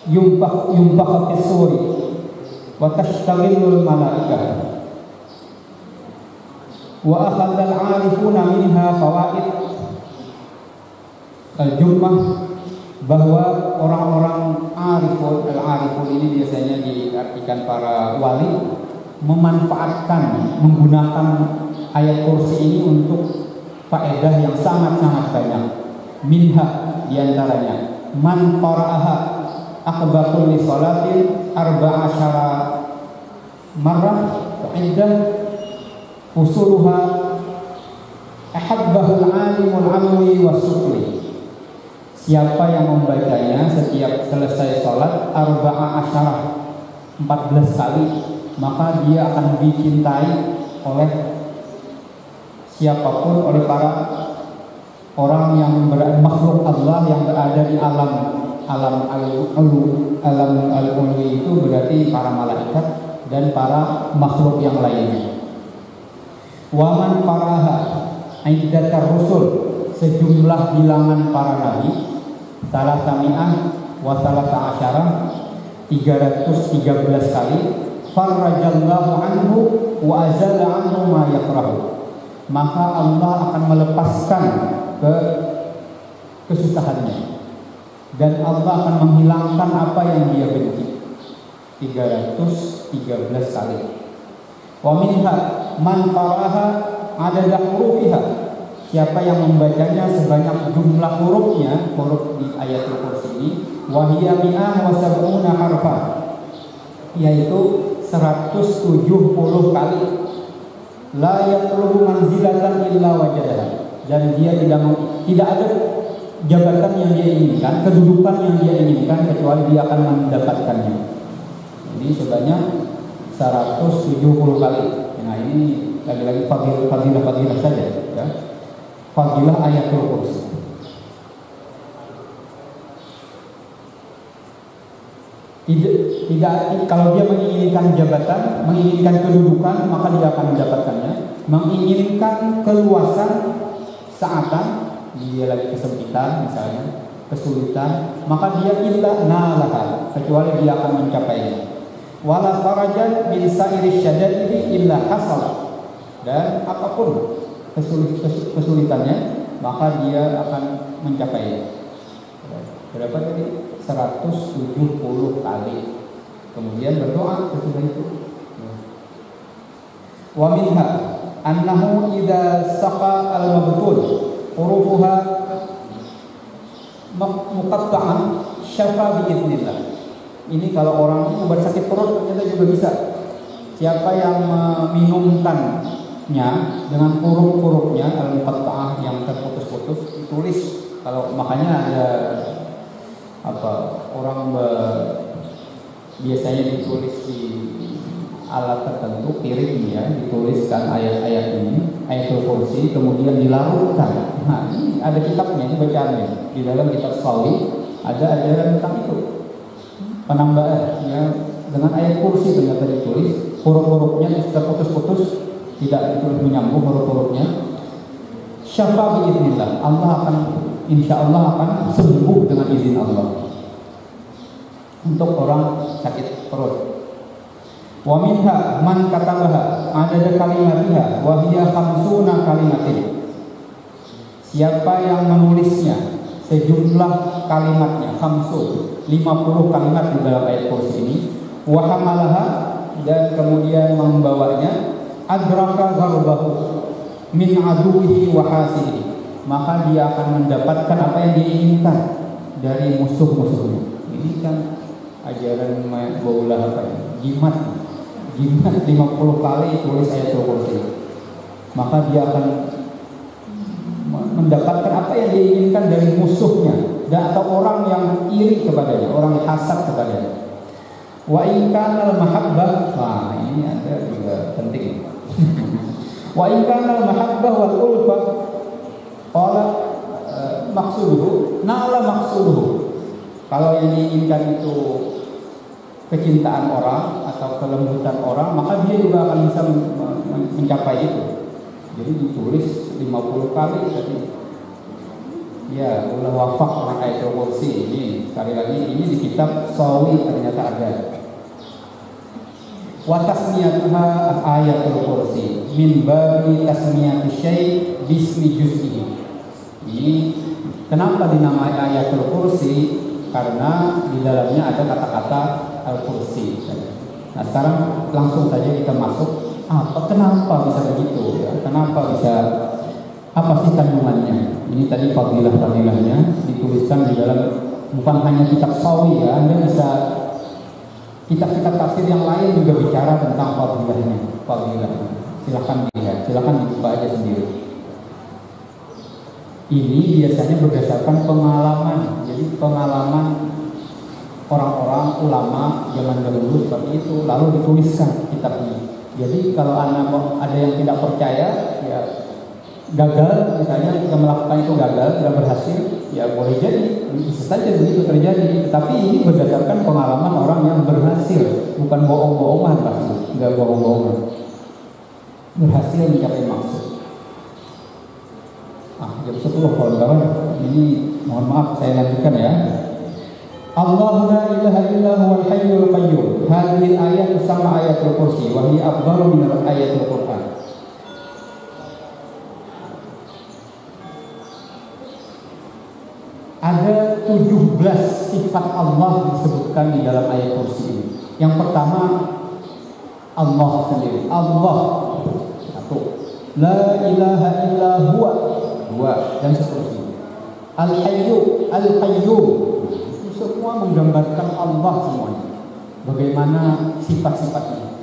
Speaker 2: yumbakh fis suri wa tashtagilul malaikah wa akhadha al-'arifuna minha fawaid al-jummah, bahwa orang-orang al-arifun ini biasanya diartikan para wali, menggunakan ayat kursi ini untuk faedah yang sangat-sangat banyak. Minha, diantaranya man qara'aha aqba kulli salatin arba'asyara marrah iddah usuluha ahabbahul alimul amwi was-sufli. Siapa yang membacanya setiap selesai sholat arba'asyara 14 kali, maka dia akan dicintai oleh siapapun, oleh para orang yang makhluk Allah yang berada di alam al-ulwi itu berarti para malaikat dan para makhluk yang lainnya. Waman paraha iddatar rusul, sejumlah bilangan para nabi, salah sami'ah wa salasa asyara 313 kali. Farajallahu anhu wa azala anhu ma yakrahu, maka Allah akan melepaskan kesusahannya dan Allah akan menghilangkan apa yang dia benci. 313 kali. Wa minha man qara'aha adada hurufiha siapa yang membacanya sebanyak jumlah hurufnya, huruf di ayatul kursi ini, wahiyya mi'ah wa sab'una harfa, yaitu 170 kali. La yatlubu manzilatan illa wajadaha, dan dia tidak ada jabatan yang dia inginkan, kedudukan yang dia inginkan, kecuali dia akan mendapatkannya. Jadi sebanyak 170 kali. Nah, ini lagi-lagi fadilah saja, ya. Fadilah ayatul kursi. Tidak, kalau dia menginginkan jabatan, menginginkan kedudukan, maka dia akan mendapatkannya. Menginginkan keluasan saatan, dia lagi kesempitan misalnya, kesulitan, maka dia illa nalaha, kecuali dia akan mencapainya. Wala farajan min sa'iri syada'idi illa hasal, dan apapun kesulitannya, maka dia akan mencapainya. Berapa tadi? 170 kali. Kemudian berdoa sesudah itu. Wa minha annahu idza saqa al-mabtul hurufuha muqatta'an syafa bi'idznillah. Ini kalau orang itu bersakit perut ternyata juga bisa. Siapa yang meminumkannya dengan huruf-hurufnya al-muqatta'ah yang terputus-putus, ditulis. Kalau makanya ada orang biasanya ditulis di alat tertentu, piring ya, dituliskan ayat-ayat ini, ayatul kursi, kemudian dilarutkan. Nah, ini ada kitabnya, ini bacaannya. Di dalam kitab Sawi ada ajaran tentang itu. Penambahannya dengan ayat kursi ternyata ditulis, huruf-hurufnya terputus-putus, tidak ditulis menyambung huruf-hurufnya. Syafa bi'idznillah, Allah akan, insya Allah akan sembuh dengan izin Allah untuk orang sakit perut. Wa minha man katabaha adada kalimatiha wa hiya 50 kalimatin. Siapa yang menulisnya sejumlah kalimatnya, 50 kalimat di dalam ayat kursi ini, wa hamalaha, dan kemudian membawanya, adraka gharbahu min aduwihi wa hasidihi, maka dia akan mendapatkan apa yang dia inginkan dari musuh-musuhnya. Ini kan ajaran baulah apa ya? Jimat 50 kali tulis ayatul kursi, maka dia akan mendapatkan apa yang dia inginkan dari musuhnya dan atau orang yang iri kepadanya, orang yang hasad kepadanya. Wa in kana al-mahabbah, nah ini ada juga penting. Wa in kana al-mahabbah wal ulfah qala maksuduhu na'ala maksuduhu. Kalau yang diinginkan itu kecintaan orang atau kelembutan orang, maka dia juga akan bisa mencapai itu. Jadi ditulis 50 kali tadi. Ya, ulah wafak orang ayatul kursi ini. Sekali lagi ini di kitab Sawi ternyata ada. Wa tasmiyatuha ayatul kursi min babi tasmiyati syai' bismi juz'ihi. Ini kenapa dinamai ayatul kursi? Karena di dalamnya ada kata-kata al-kursi. Nah, sekarang langsung saja kita masuk. Kenapa bisa begitu? Ya? Kenapa bisa? Apa sih kandungannya? Ini tadi fadilah-fadilahnya dituliskan di dalam, bukan hanya kitab Sawi ya. Anda bisa kitab-kitab tafsir yang lain juga bicara tentang fadilahnya. Fadilahnya. Silahkan dilihat, silahkan dibuka aja sendiri. Ini biasanya berdasarkan pengalaman. Jadi pengalaman orang-orang ulama zaman dahulu seperti itu, lalu dituliskan kitab ini. Jadi kalau Anda ada yang tidak percaya, ya gagal, misalnya kita melakukan itu gagal, tidak berhasil, ya boleh jadi, bisa saja begitu terjadi. Tetapi ini berdasarkan pengalaman orang yang berhasil, bukan bohong-bohongan pasti, nggak bohong-bohongan. Berhasil mencapai maksud. Jam 10 kawan-kawan, ini mohon maaf saya lanjutkan ya. Allahu la ilaha illa huwal hayyul qayyum. Hadhihi ayat sama ayatul kursi wa hiya afdalu min ayatul Qur'an. Ada 17 sifat Allah disebutkan di dalam ayat kursi ini. Yang pertama Allah sendiri. Allah satu. La ilaha illa huwa. dua, dan seterusnya. Al-Hayyu, Al-Qayyum, itu semua menggambarkan Allah semuanya. Bagaimana sifat-sifatnya.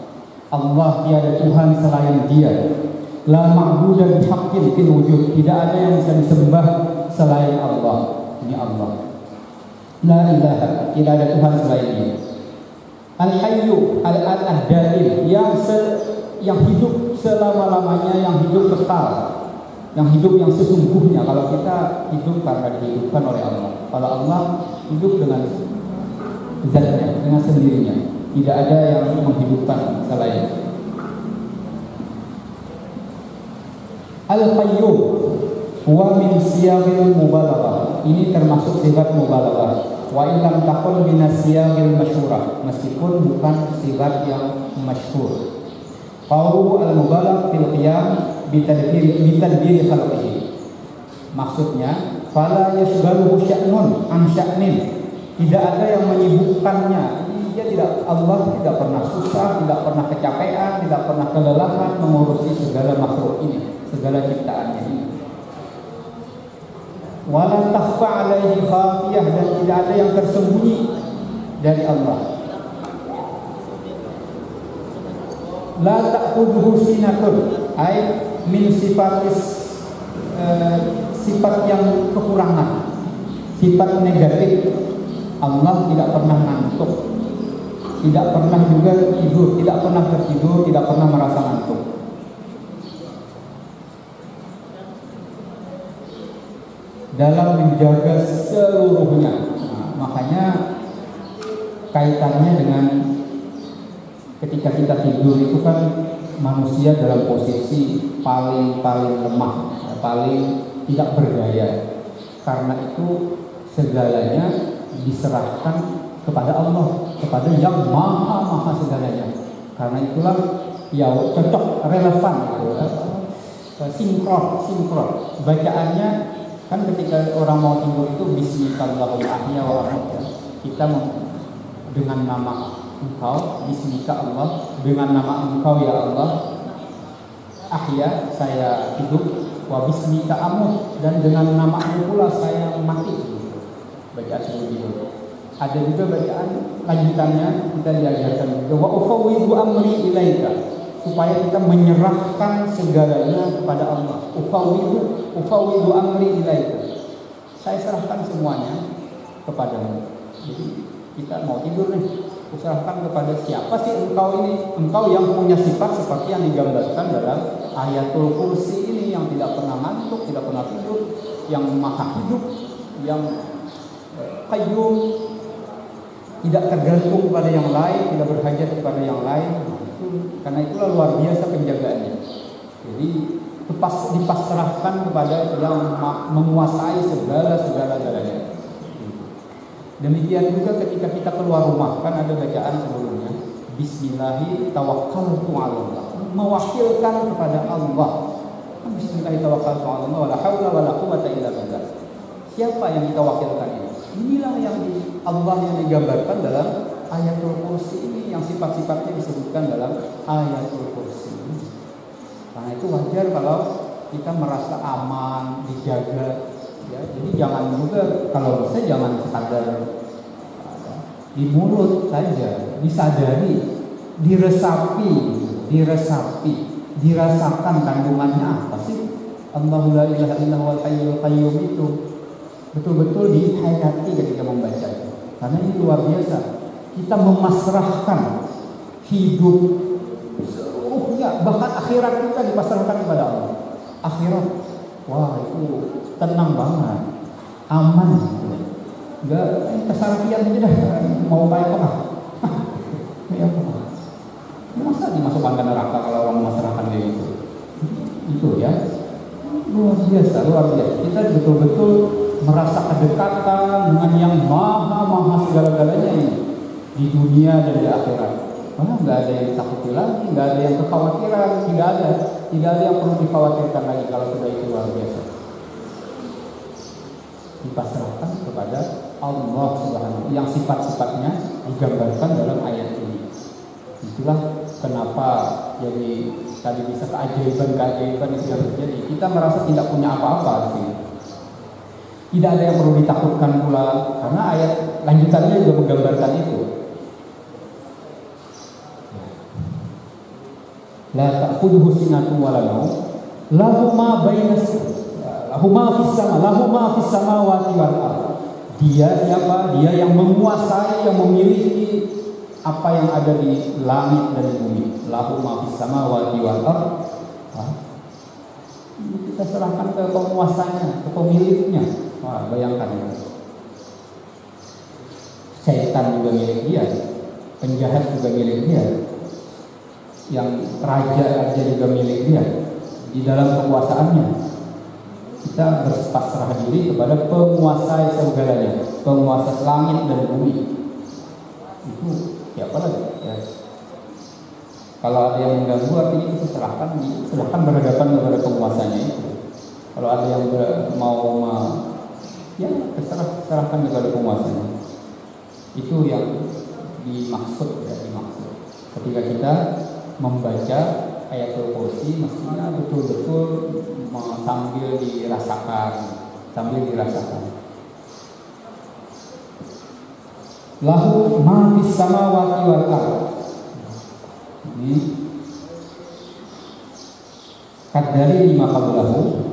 Speaker 2: Allah tiada Tuhan selain Dia. La ma'budan bihaqqin fil wujud. Tidak ada yang bisa disembah selain Allah. Ini Allah. La ilaha, tidak ada Tuhan selain Dia. Al-Hayyu, Al-Daim, yang hidup selama-lamanya, yang hidup kekal, yang hidup yang sesungguhnya. Kalau kita hidup karena dihidupkan oleh Allah. Kalau Allah hidup dengan zatnya, dengan sendirinya. Tidak ada yang menghidupkan selain. Al-Qayyum huwa min siyagil mubalaghah. Ini termasuk sifat mubalaghah. Wa illam takun min siyagil masyhurah, meskipun bukan sifat yang masyhur. Qawlu al-mubalagh fil qiyam bitadbiri khalqihi. Maksudnya, fala yashghaluhu sya'nun an sya'nin. Tidak ada yang menyibukkannya. Dia tidak, Allah tidak pernah susah, tidak pernah kecapean, tidak pernah kelelahan mengurusi segala makhluk ini, segala ciptaannya ini. Wala takhfa alaihi khafiyah, dan tidak ada yang tersembunyi dari Allah. La ta'khudhuhu sinatun, ay min sifat yang kekurangan, sifat negatif. Allah tidak pernah ngantuk, tidak pernah juga tidur, tidak pernah tertidur, tidak pernah merasa ngantuk. Dalam menjaga seluruhnya. Makanya kaitannya dengan ketika kita tidur itu kan manusia dalam posisi paling lemah, paling tidak berdaya. Karena itu segalanya diserahkan kepada Allah, kepada yang maha segalanya. Karena itulah ya cocok, relevan, sinkron. Bacaannya kan ketika orang mau tidur itu Bismillahirrahmanirrahim wa rahmatullah. Kita dengan nama Engkau, Bismika Allah, dengan nama Engkau ya Allah, ahya, saya hidup, wa bismika amut, dan dengan nama-Mu pula saya mati. Bacaan sebelum tidur. Ada juga bacaan lanjutannya kita diajarkan juga wa ufawwidu amri ilaika, supaya kita menyerahkan segalanya kepada Allah. Ufawwidu amri ilaika, saya serahkan semuanya kepadamu. Jadi kita mau tidur nih, serahkan kepada siapa sih Engkau ini? Engkau yang punya sifat seperti yang digambarkan dalam ayatul kursi ini, yang tidak pernah ngantuk, tidak pernah tidur, yang maha hidup, yang qayyum, tidak tergantung pada yang lain, tidak berhajat kepada yang lain. Karena itulah luar biasa penjagaannya. Jadi dipasrahkan kepada yang menguasai segala-galanya. Demikian juga ketika kita keluar rumah, kan ada bacaan sebelumnya, Bismillahi tawakkaltu 'ala Allah, mewakilkan kepada Allah. Bismillahi tawakkaltu 'ala Allah, wala haula wala quwwata illa billah. Siapa yang kita wakilkan ini? Inilah yang Allah yang digambarkan dalam ayatul kursi ini, yang sifat-sifatnya disebutkan dalam ayatul kursi. Karena itu wajar kalau kita merasa aman, dijaga. Ya, jadi jangan juga, kalau bisa jangan sekadar di mulut saja, disadari, dirasakan kandungannya apa sih? Allahu la ilaha illallah hayyul qayyum itu betul-betul dihayati ketika membaca itu. Karena ini luar biasa. Kita memasrahkan hidup seluruhnya, bahkan akhirat kita dipasrahkan kepada Allah. Akhirat, wah itu tenang banget, aman. Enggak kesalahan aja dah, mau kayak apa? Kayak apa? Masa dimasukkan ke neraka kalau orang memasrahkan dia itu? Itu ya. Luar biasa. Kita betul-betul merasa kedekatan dengan yang maha segala-galanya ini di dunia dan di akhirat. Karena nggak ada yang ditakuti lagi, nggak ada yang kekhawatiran, tidak ada yang perlu dikhawatirkan lagi kalau sudah itu luar biasa. Dipasrahkan kepada Allah Subhanahu, yang sifat-sifatnya digambarkan dalam ayat ini. Itulah kenapa Jadi tadi bisa keajaiban itu yang terjadi. Kita merasa tidak punya apa-apa sih. Tidak ada yang perlu ditakutkan pula, karena ayat lanjutannya juga menggambarkan itu. La ta'khudhuhu sinatun wa la naum, lahu ma fis samawati wal ardh. Dia siapa? Dia yang menguasai, yang memiliki apa yang ada di langit dan di bumi. Lahu ma fis samawati wal ardh. Kita serahkan ke penguasanya, ke pemiliknya. Wah, bayangkan ya. Setan juga milik dia, penjahat juga milik dia, yang raja juga milik dia. Di dalam kekuasaannya kita berpasrah diri kepada penguasa segalanya, penguasa langit dan bumi. Itu siapa lagi? Ya. Kalau ada yang mengganggu, artinya kita serahkan berhadapan kepada penguasanya itu. Kalau ada yang ya serahkan kepada penguasanya. Itu yang dimaksud. Ketika kita membaca ayatul kursi, mestinya betul-betul sambil dirasakan. Lahu ma fis samawati wal ardh. Ini kadari lima qablahu.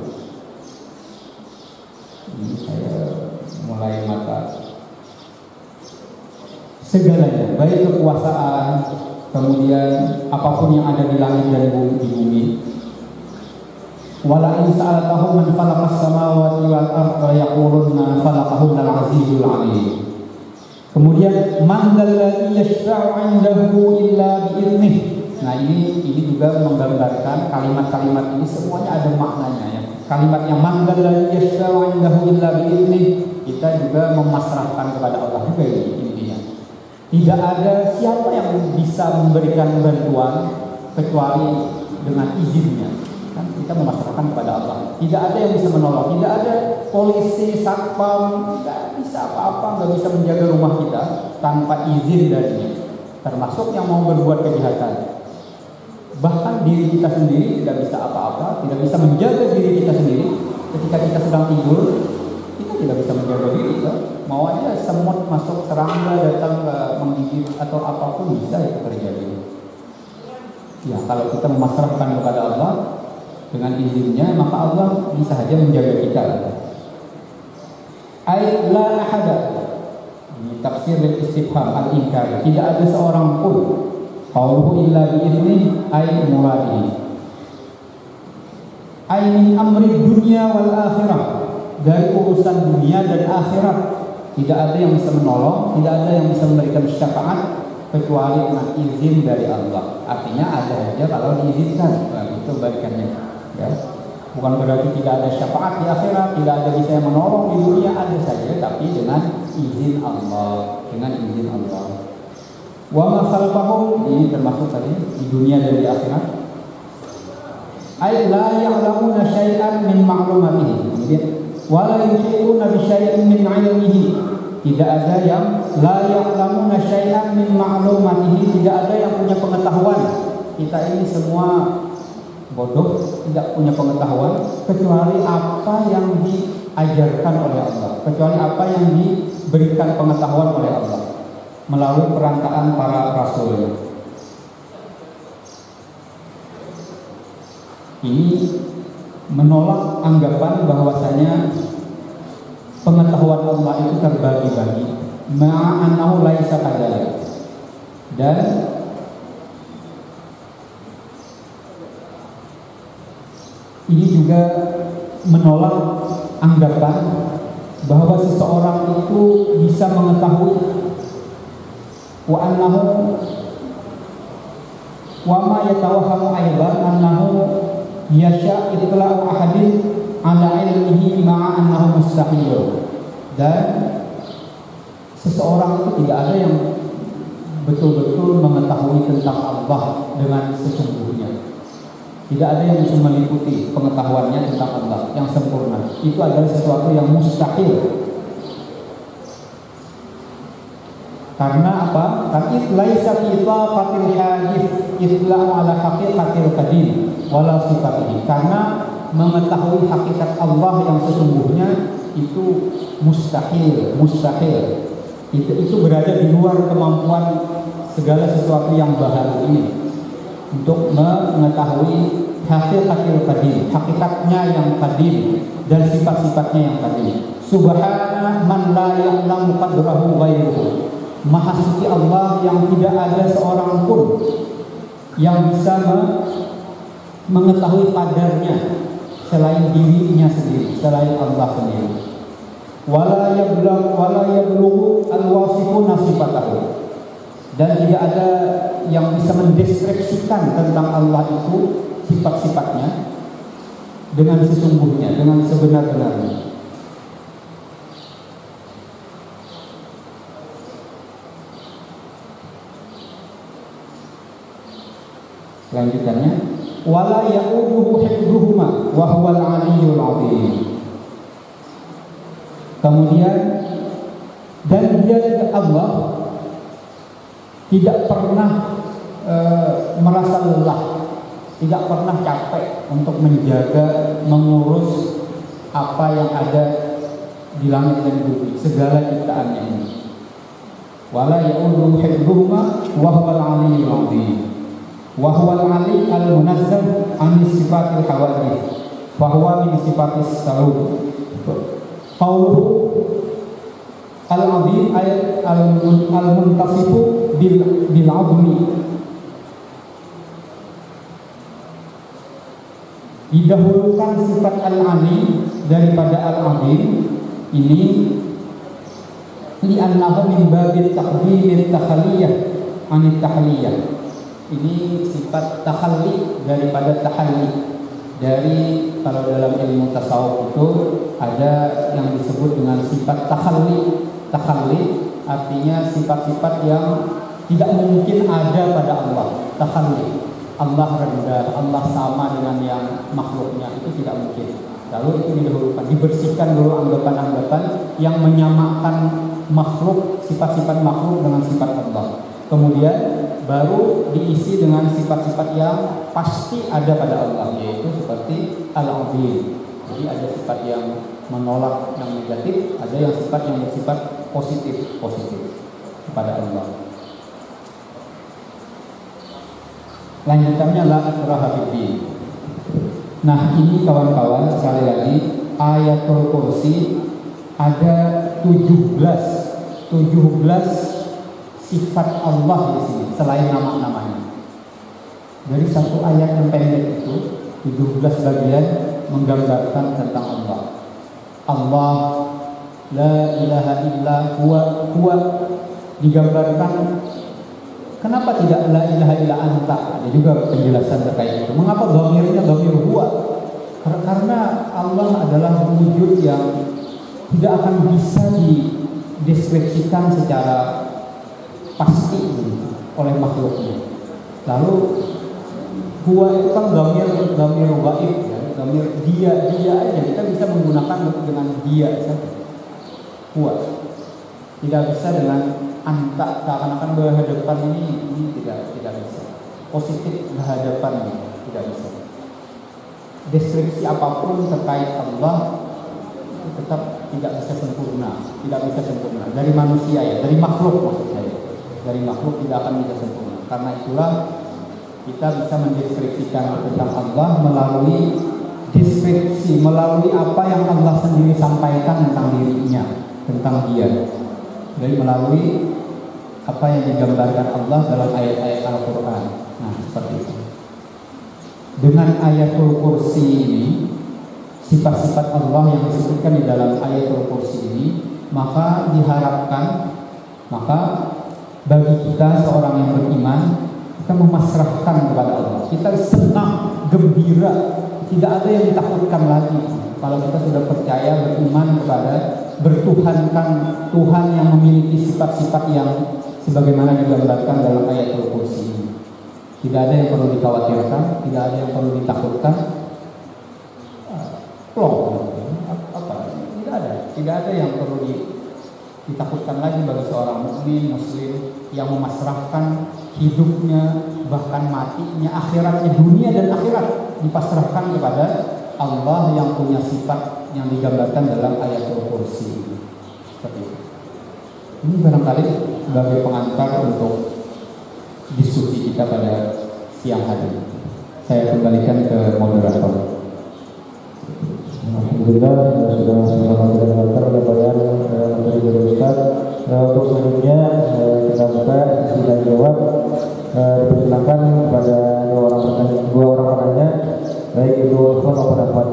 Speaker 2: Ini saya mulai mata segalanya, baik kekuasaan, kemudian apapun yang ada di langit dan di bumi. Wala in sa'altahum man khalaqas samawati wal ardh yaquluna khalaqahunna al-'azizul 'alim. Kemudian man dzalladzi yashfa'u 'indahu illa bi'idnih. Nah, ini juga menggambarkan kalimat-kalimat ini semuanya ada maknanya ya. Kalimatnya man dzalladzi yashfa'u 'indahu illa bi'idnih, kita juga memasrahkan kepada Allah juga ini intinya. Tidak ada siapa yang bisa memberikan bantuan kecuali dengan izinnya. Kan kita memasrahkan kepada Allah. Tidak ada yang bisa menolong, tidak ada polisi, satpam, tidak bisa apa-apa, nggak bisa menjaga rumah kita tanpa izin darinya. Termasuk yang mau berbuat kejahatan. Bahkan diri kita sendiri tidak bisa apa-apa, tidak bisa menjaga diri kita sendiri. Ketika kita sedang tidur, kita tidak bisa menjaga diri. Mau aja semut masuk, serangga datang menggigit atau apapun bisa itu terjadi. Ya, kalau kita memasrahkan kepada Allah dengan izinnya, maka Allah bisa saja menjaga kita. Ay la ahada. Ini tafsir al-istifham al-inkari. Tidak ada seorang pun. Qauluhu illa bi'izni ay muradihi. Ay min amri dunya wal akhirah. Dari urusan dunia dan akhirat. Tidak ada yang bisa menolong, tidak ada yang bisa memberikan syafaat kecuali dengan izin dari Allah. Artinya ada aja kalau diizinkan. Nah, itu balikannya. Ya. Bukan berarti tidak ada syafaat di akhirat, tidak ada bisa yang menolong di dunia, ada saja, tapi dengan izin Allah, Wa ma khalaqahum, ini termasuk tadi di dunia dan di akhirat. Ay la ya'lamuna syai'an min ma'lumatihi. Kemudian wala yuhituna bi syai'in min 'ilmihi. Tidak ada yang la ya'lamuna syai'an min ma'lumatihi, tidak ada yang punya pengetahuan. Kita ini semua bodoh, tidak punya pengetahuan kecuali apa yang diajarkan oleh Allah, kecuali apa yang diberikan pengetahuan oleh Allah melalui perantaraan para rasul. Ini menolak anggapan bahwasanya pengetahuan Allah itu terbagi-bagi, ma'annahu laisa kadzalik. Dan ini juga menolak anggapan bahwa seseorang itu bisa mengetahui wa annahu wa ma yatawahhamu aidan annahu yasha itla'u ahadin ala ilmihi ma'a annahu mustahil. Dan seseorang itu tidak ada yang betul-betul mengetahui tentang Allah dengan sesungguhnya. Tidak ada yang bisa meliputi pengetahuannya tentang Allah yang sempurna. Itu adalah sesuatu yang mustahil. Karena apa? Tapi laisa fi taqatil hadith itla ala haqiqatil qadim wala sifatihi. Karena mengetahui hakikat Allah yang sesungguhnya itu mustahil. Itu berada di luar kemampuan segala sesuatu yang baharu ini untuk mengetahui hakikatul qadim, hakikatnya yang qadim dan sifat-sifatnya yang qadim. Subhana man la ya'lamu qadrahu ghairuhu. Maha suci Allah yang tidak ada seorang pun yang bisa mengetahui qadarnya selain dirinya sendiri, selain Allah sendiri. Wala yablughu al-wasifuna sifatahu. Dan tidak ada yang bisa mendeskripsikan tentang Allah itu sifat-sifatnya dengan sesungguhnya, dengan sebenar-benarnya. Lanjutannya, wala ya'uduhu hifdhuhuma wa huwal 'aliyyul 'azim. Kemudian, dan dia Allah tidak pernah merasa lelah, tidak pernah capek untuk menjaga, mengurus apa yang ada di langit dan bumi, segala ciptaannya ini. Wala ya'uduhu hifdhuhuma wa huwal 'aliyyul 'azim. Wa huwal 'ali al-munazzah 'an sifatil hawadith wa huwa min sifatis salub. Qauluhu al-'azim ayat al-muntasifu bil 'azmi. Didahulukan sifat al-'ali daripada al-'azim ini li'annahu min babil taqdim at-takhaliyah 'an at-tahliyah. Ini sifat takhalli daripada tahalli. Dari kalau dalam ilmu tasawuf itu ada yang disebut dengan sifat takhalli. Takhalli artinya sifat-sifat yang tidak mungkin ada pada Allah. Takhalli, Allah rendah, Allah sama dengan yang makhluknya, itu tidak mungkin. Lalu itu didahulukan, dibersihkan dulu anggapan-anggapan yang menyamakan makhluk, sifat-sifat makhluk dengan sifat Allah. Kemudian baru diisi dengan sifat-sifat yang pasti ada pada Allah, yaitu seperti al-'azim. Jadi ada sifat yang menolak yang negatif, ada yang sifat yang bersifat positif kepada Allah. Lanjutannya la ikraha fiddin. Nah, ini kawan-kawan sekali lagi ayatul kursi ada 17 sifat Allah di sini selain nama-namanya. Dari satu ayat yang pendek itu 17 bagian menggambarkan tentang Allah. Allah la ilaha illa huwa digambarkan. Kenapa tidak la ilaha illa anta? Ada juga penjelasan terkait itu. Mengapa dhamirnya dhamir huwa? Karena Allah adalah wujud yang tidak akan bisa dideskripsikan secara pasti oleh makhluknya. Lalu huwa itu kan dhamir gaib, ya, dhamir dia aja. Kita bisa menggunakan dengan dia saja. Huwa. Tidak bisa dengan anta, seakan-akan berhadapan ini tidak bisa. Positif berhadapan tidak bisa. Deskripsi apapun terkait Allah tetap tidak bisa sempurna, dari manusia ya, dari makhluk maksud saya. Dari makhluk tidak akan bisa sempurna. Karena itulah kita bisa mendeskripsikan tentang Allah melalui deskripsi, melalui apa yang Allah sendiri sampaikan tentang dirinya, tentang dia. Jadi melalui apa yang digambarkan Allah dalam ayat-ayat Al-Quran. Nah, seperti itu. Dengan ayatul kursi ini, sifat-sifat Allah yang disebutkan di dalam ayatul kursi ini, maka diharapkan, bagi kita seorang yang beriman, kita memasrahkan kepada Allah. Kita senang, gembira, tidak ada yang ditakutkan lagi. Kalau kita sudah percaya, beriman kepada, bertuhankan Tuhan yang memiliki sifat-sifat yang sebagaimana digambarkan dalam ayatul kursi ini. Tidak ada yang perlu dikhawatirkan, tidak ada yang perlu ditakutkan. Tidak ada yang perlu Ditakutkan lagi bagi seorang mukmin muslim yang memasrahkan hidupnya, bahkan matinya, akhiratnya, dunia dan akhirat dipasrahkan kepada Allah yang punya sifat yang digambarkan dalam ayatul kursi. Seperti itu. Ini barangkali sebagai pengantar untuk diskusi kita pada siang hari. Saya kembalikan ke moderator.
Speaker 1: Alhamdulillah sudah sama-sama mendengarkan penyampaian materi dari Ustaz. Untuk selanjutnya kita buka sesi tanya jawab. Dipersilakan kepada dua orang penanya, baik itu telepon maupun dapat.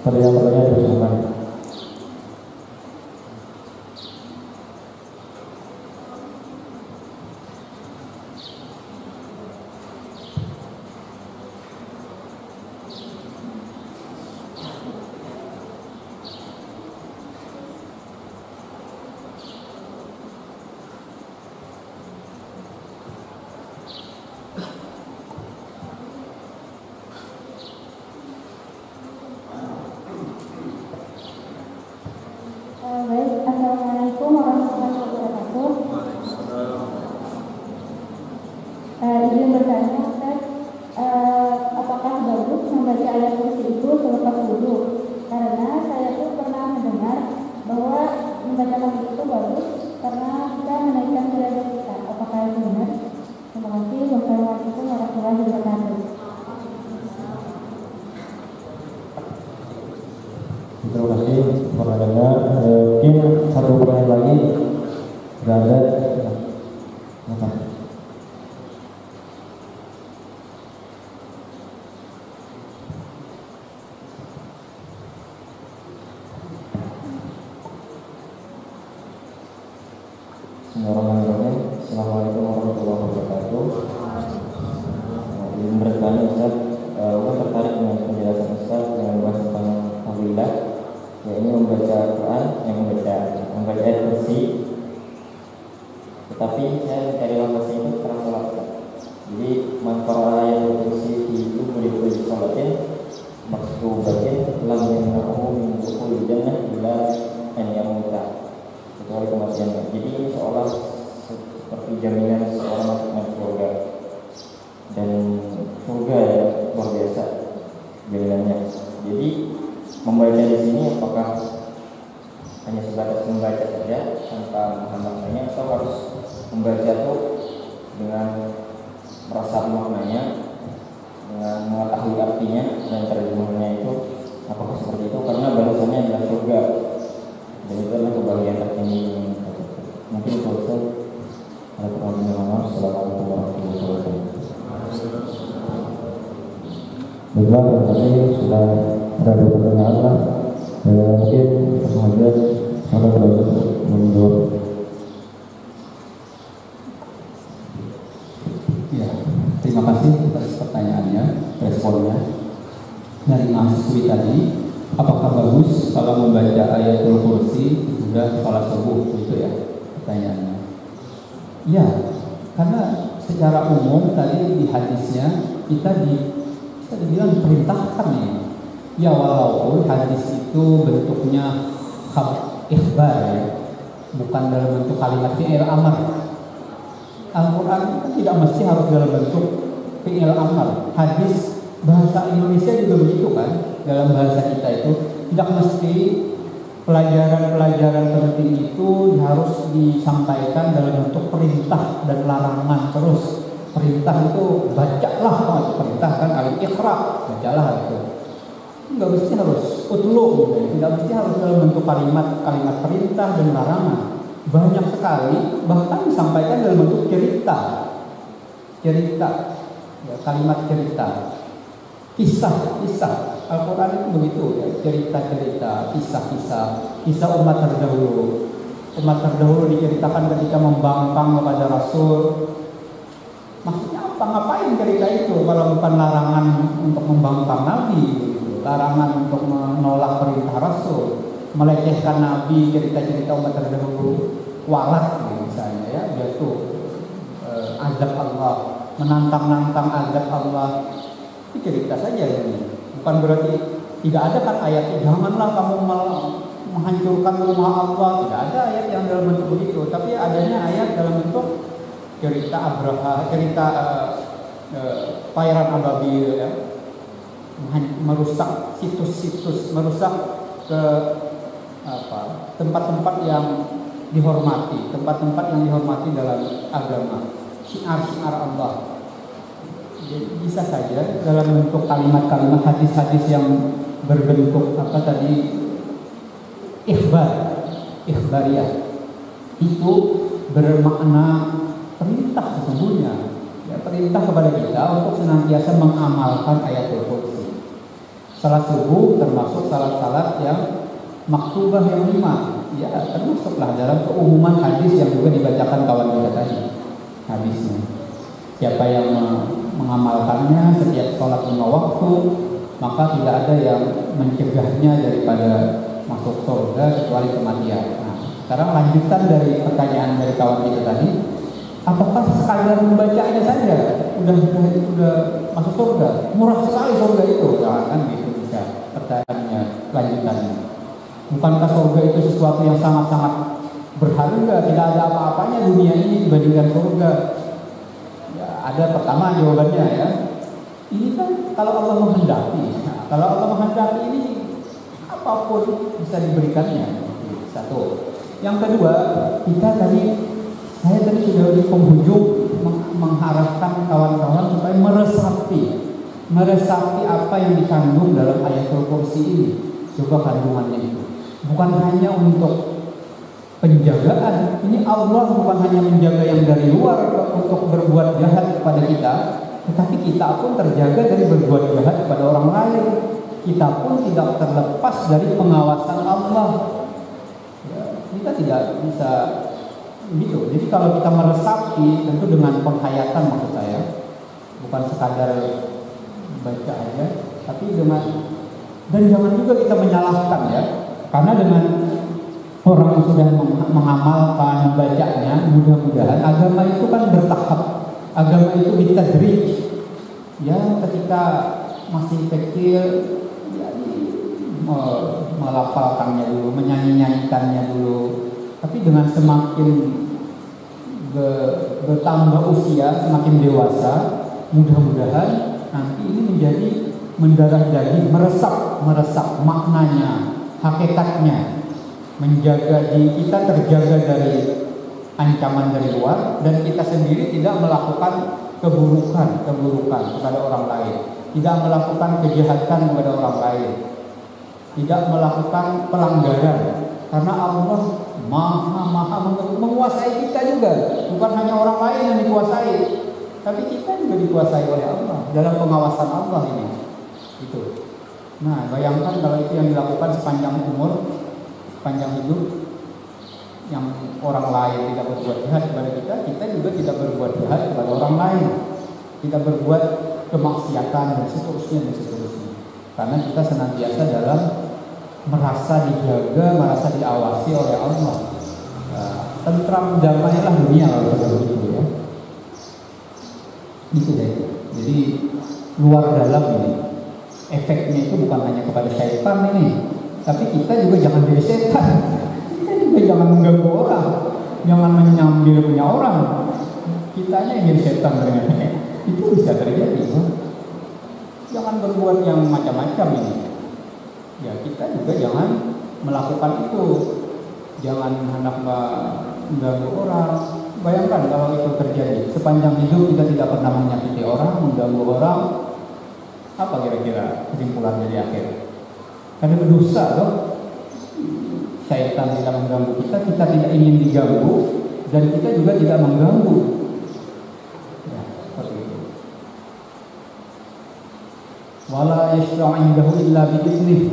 Speaker 1: Pertanyaan-pertanyaan dipersilakan.
Speaker 3: Baik, Assalamualaikum warahmatullahi wabarakatuh. Izin bertanya, Ustaz, apakah bagus membaca ayat kursi itu selepas wudu? Karena saya tuh pernah mendengar bahwa membacakan itu bagus karena bisa menaikkan derajat kita. Apakah itu benar? Terima kasih. Wassalamualaikum warahmatullahi wabarakatuh.
Speaker 1: Terima kasih pertanyaannya. Mungkin satu pertanyaan lagi. Tidak ada. Bismillahirrahmanirrahim. Assalamualaikum warahmatullahi wabarakatuh. Izin bertanya Ustaz, saya tertarik dengan penjelasan Ustaz yang membahas tentang fadilah, yaitu membaca Quran, membaca ayat kursi. Tetapi saya mencari lafaznya itu setelah sholat. Jadi manfaat ayat kursi itu boleh sholatnya maksubatin lam yamna'uhu min dukhulil jannah illa an yamuta, kecuali kematiannya. Jadi ini seolah seperti jaminan seorang masuk surga, dan surga ya luar biasa jaminannya. Jadi membaca di sini apakah hanya sebatas membaca saja tanpa memahami maknanya, atau harus membaca itu dengan merasa maknanya, dengan mengetahui artinya dan terjemahannya itu, apakah seperti itu? Karena balasannya adalah surga, dan itu adalah kebahagiaan tertinggi. Mungkin itu Ustaz. Assalamualaikum warahmatullahi wabarakatuh. Baiklah, terima kasih sudah ada pertanyaan lah. Mungkin selanjutnya ada menjawab.
Speaker 2: Ya, terima kasih atas pertanyaannya, responnya. Dari mahasiswi tadi, apakah bagus kalau membaca ayatul kursi sudah sholat subuh, gitu ya pertanyaannya. Ya, karena secara umum tadi di hadisnya kita dibilang diperintahkan ya. Ya walaupun hadis itu bentuknya ikhbar ya, bukan dalam bentuk kalimat fi'il amar. Al-Quran kan tidak mesti harus dalam bentuk fi'il amar. Hadis bahasa Indonesia juga begitu kan. Dalam bahasa kita itu tidak mesti pelajaran-pelajaran penting itu harus disampaikan dalam bentuk perintah dan larangan terus. Perintah itu bacalah, itu perintah kan, al-iqra, bacalah itu. Enggak mesti harus utlu, tidak mesti harus dalam bentuk kalimat perintah dan larangan. Banyak sekali bahkan disampaikan dalam bentuk cerita, ya, kalimat cerita, kisah. Al-Quran itu begitu ya, cerita-cerita, kisah umat terdahulu. Umat terdahulu diceritakan ketika membangkang kepada Rasul. Maksudnya apa? Ngapain cerita itu kalau bukan larangan untuk membangkang Nabi, gitu. Larangan untuk menolak perintah Rasul, melecehkan Nabi, cerita-cerita umat terdahulu, walat misalnya ya, jatuh azab Allah, menantang azab Allah. Itu cerita saja ini. Bukan berarti tidak ada kan ayatnya, janganlah kamu menghancurkan rumah Allah. Tidak ada ayat yang dalam bentuk begitu, tapi adanya ayat dalam bentuk cerita Abraha, cerita Pangeran Ababil ya, merusak situs-situs, merusak ke tempat-tempat yang dihormati, tempat-tempat yang dihormati dalam agama, syiar-syiar Allah. Jadi bisa saja dalam bentuk kalimat-kalimat hadis-hadis yang berbentuk ikhbariyah itu bermakna perintah sesungguhnya, ya, perintah kepada kita untuk senantiasa mengamalkan ayatul kursi. Salat subuh termasuk salat-salat yang maktubah yang 5, ya termasuklah dalam keumuman hadis yang juga dibacakan kawan kita tadi hadisnya. Siapa yang mengamalkannya setiap sholat 5 waktu, maka tidak ada yang mencegahnya daripada masuk surga kecuali kematian. Nah, sekarang lanjutan dari pertanyaan dari kawan kita tadi, apakah sekadar membacanya saja udah masuk surga? Murah sekali surga itu, kan gitu bisa pertanyaannya lanjutannya. Bukankah surga itu sesuatu yang sangat-sangat berharga? Tidak ada apa-apanya dunia ini dibandingkan surga. Ada pertama jawabannya ya, ini kan kalau Allah menghendaki. Nah, kalau Allah menghendaki ini apapun bisa diberikannya. Satu. Yang kedua, saya tadi sudah di penghujung mengharapkan kawan-kawan supaya meresapi apa yang dikandung dalam ayatul kursi ini. Coba kandungannya itu. Bukan hanya untuk penjagaan, ini Allah bukan hanya menjaga yang dari luar untuk berbuat jahat kepada kita, tetapi kita pun terjaga dari berbuat jahat kepada orang lain. Kita pun tidak terlepas dari pengawasan Allah. Ya, kita tidak bisa begitu. Jadi kalau kita meresapi, tentu dengan penghayatan maksud saya, bukan sekadar baca aja, tapi dan jangan juga kita menyalahkan ya, karena dengan orang yang sudah mengamalkan, membacanya, mudah-mudahan agama itu kan bertahap. Agama itu ditadrij. Ya, ketika masih kecil, ya, melafalkannya dulu, menyanyi-nyanyikannya dulu. Tapi dengan semakin bertambah usia, semakin dewasa, mudah-mudahan nanti ini menjadi mendarah daging, meresap maknanya, hakikatnya. Menjaga diri kita terjaga dari ancaman dari luar, dan kita sendiri tidak melakukan keburukan kepada orang lain, tidak melakukan kejahatan kepada orang lain, tidak melakukan pelanggaran, karena Allah maha menguasai kita juga, bukan hanya orang lain yang dikuasai, tapi kita juga dikuasai oleh Allah dalam pengawasan Allah ini. Itu. Nah, bayangkan kalau itu yang dilakukan sepanjang umur, panjang hidup, yang orang lain tidak berbuat jahat kepada kita, kita juga tidak berbuat jahat kepada orang lain, tidak berbuat kemaksiatan dan seterusnya. Karena kita senantiasa dalam merasa dijaga, merasa diawasi oleh Allah. Tentram damailah dunia kalau begitu ya. Itu deh. Jadi luar dalam ini, efeknya itu bukan hanya kepada syaitan ini, tapi kita juga jangan jadi setan. Kita juga jangan mengganggu orang, jangan menyambil punya orang. Kitanya yang jadi setan ternyata. Itu bisa terjadi. Jangan berbuat yang macam-macam ini. Ya, kita juga jangan melakukan itu. Jangan hendak mengganggu orang. Bayangkan kalau itu terjadi, sepanjang hidup kita tidak pernah menyakiti orang, mengganggu orang, apa kira-kira kesimpulannya di akhir? Karena berdosa loh. Syaitan tidak mengganggu kita, kita tidak ingin diganggu, dan kita juga tidak mengganggu. Ya, seperti itu. Wala yashfa'u 'indahu illa bi'idnih.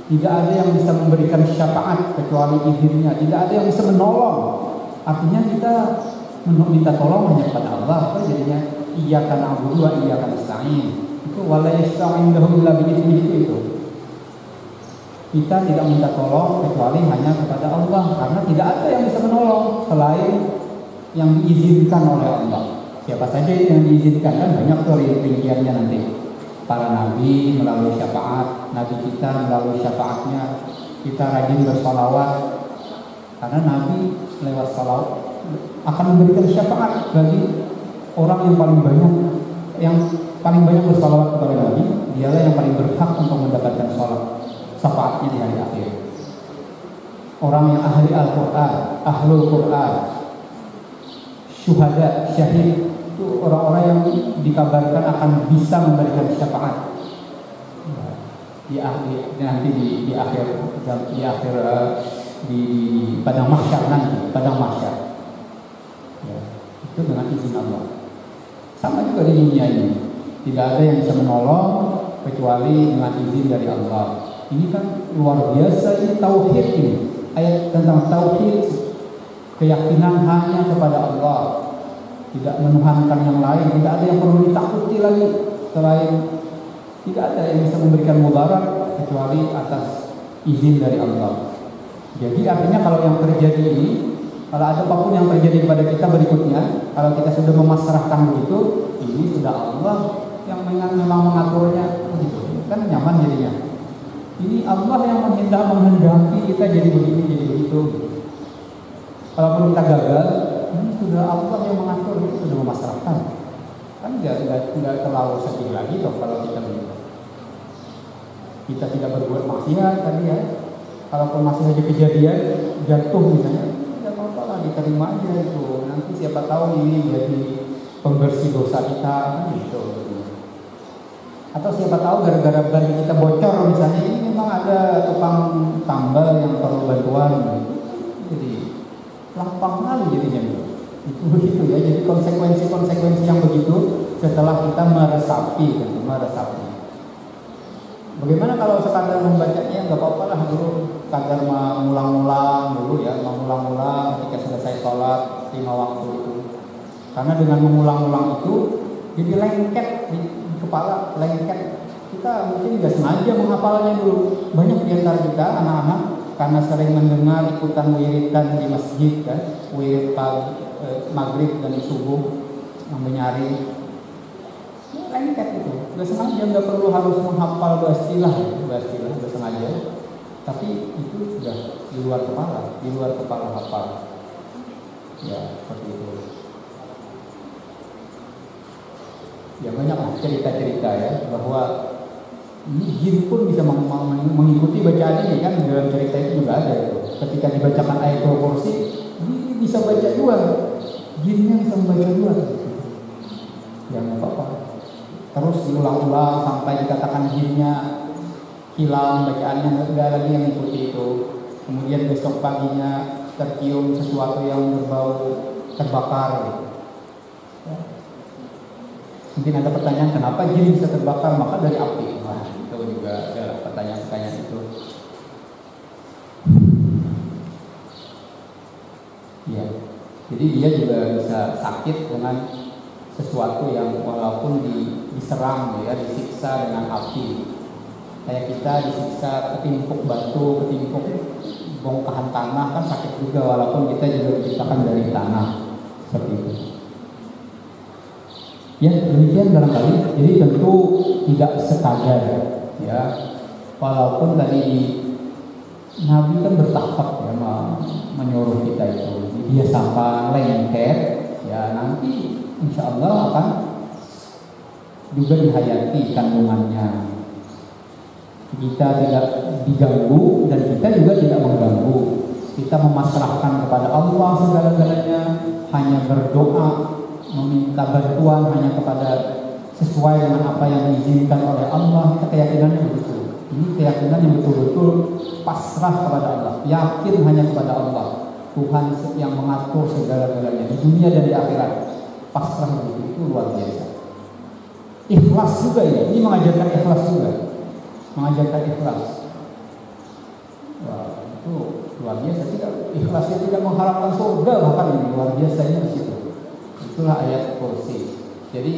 Speaker 2: Tidak ada yang bisa memberikan syafaat kecuali izinnya. Tidak ada yang bisa menolong. Artinya kita minta tolong hanya kepada Allah. Apa jadinya? Iyyaka na'budu wa iyyaka nasta'in. Itu wala yashfa'u 'indahu illa bi'idnih itu. Kita tidak minta tolong kecuali hanya kepada Allah, karena tidak ada yang bisa menolong selain yang diizinkan oleh Allah. Siapa saja yang diizinkan, kan banyak tuh rinciannya nanti. Para nabi melalui syafaat, nabi kita melalui syafaatnya, kita rajin bersalawat, karena Nabi lewat salawat akan memberikan syafaat bagi orang yang paling banyak bersalawat kepada Nabi. Dialah yang paling berhak untuk mendapatkan syafaatnya di hari akhir. Orang yang ahli Al-Quran, ahlul Quran, syuhada, syahid, itu orang-orang yang dikabarkan akan bisa memberikan syafaat nanti di akhir di padang mahsyar nanti, padang mahsyar. Ya, itu dengan izin Allah. Sama juga di dunia ini, tidak ada yang bisa menolong kecuali dengan izin dari Allah. Ini kan luar biasa, ini tauhid ini. Ayat tentang tauhid, keyakinan hanya kepada Allah, tidak menuhankan yang lain, tidak ada yang perlu ditakuti lagi selain, tidak ada yang bisa memberikan mudarat kecuali atas izin dari Allah. Jadi artinya kalau yang terjadi ini, kalau ada apapun yang terjadi kepada kita berikutnya, kalau kita sudah memasrahkan begitu, ini sudah Allah yang memang mengaturnya begitu, kan nyaman jadinya. Ini Allah yang menghendaki kita jadi begini, jadi begitu. Kalaupun kita gagal, ini sudah Allah yang mengatur, itu sudah memasrahkan. Kan nggak terlalu sedih lagi toh kalau kita begitu. Kita tidak berbuat maksiat tadi ya. Kalaupun masih aja kejadian jatuh misalnya, tidak apa-apa lah, diterima aja itu. Nanti siapa tahu ini jadi pembersih dosa kita, gitu. Atau siapa tahu gara-gara ban kita bocor misalnya, ini memang ada tukang tambal yang perlu bantuan, jadi lapang kali jadinya. Itu begitu ya. Jadi konsekuensi yang begitu setelah kita meresapi, gitu, meresapi. Bagaimana kalau sekadar membacanya, nggak apa-apa lah dulu, sekadar mengulang-ulang dulu ya, mengulang-ulang ketika selesai sholat 5 waktu itu. Karena dengan mengulang-ulang itu jadi lengket di kepala, lengket. Kita mungkin nggak sengaja menghafalnya dulu. Banyak di antara kita anak-anak karena sering mendengar ikutan wiridan di masjid kan, wirid maghrib dan subuh menyaring. Lengket itu, nggak sengaja, nggak perlu harus menghafal dua istilah, nggak sengaja, tapi itu sudah di luar kepala hafal, ya seperti itu. Ya banyak lah cerita-cerita ya bahwa ini jin pun bisa mengikuti bacaan ini kan, dalam cerita itu juga ada itu. Ketika dibacakan ayatul kursi, ini bisa baca dua, jinnya bisa membaca dua, ya nggak apa-apa. Terus diulang-ulang sampai dikatakan jinnya hilang, bacaannya nggak lagi yang mengikuti itu. Kemudian besok paginya tercium sesuatu yang berbau terbakar. Gitu. Ya. Mungkin ada pertanyaan kenapa jin bisa terbakar? Maka dari api. Nah, itu juga ada pertanyaan-pertanyaan itu. Ya, jadi dia juga bisa sakit dengan sesuatu yang walaupun diserang ya, disiksa dengan api. Kayak kita disiksa ketimpuk batu, ketimpuk bongkahan tanah kan sakit juga walaupun kita juga diciptakan dari tanah. Seperti itu. Ya demikian barangkali. Jadi tentu tidak sekadar ya. Walaupun tadi Nabi kan bertahap ya menyuruh kita itu dibiasakan lengket ya, nanti insya Allah akan juga dihayati kandungannya. Kita tidak diganggu dan kita juga tidak mengganggu. Kita memasrahkan kepada Allah segala-galanya, hanya berdoa, meminta bantuan hanya kepada sesuai dengan apa yang diizinkan oleh Allah. Kita keyakinannya begitu. Ini keyakinan yang betul-betul pasrah kepada Allah, yakin hanya kepada Allah, Tuhan yang mengatur segala-galanya di dunia dan di akhirat. Pasrah begitu, itu luar biasa. Ikhlas juga ini mengajarkan ikhlas juga, mengajarkan ikhlas. Wah, itu luar biasa. Ikhlasnya tidak mengharapkan surga, bahkan ini luar biasanya di situ. Itulah ayat kursi. Jadi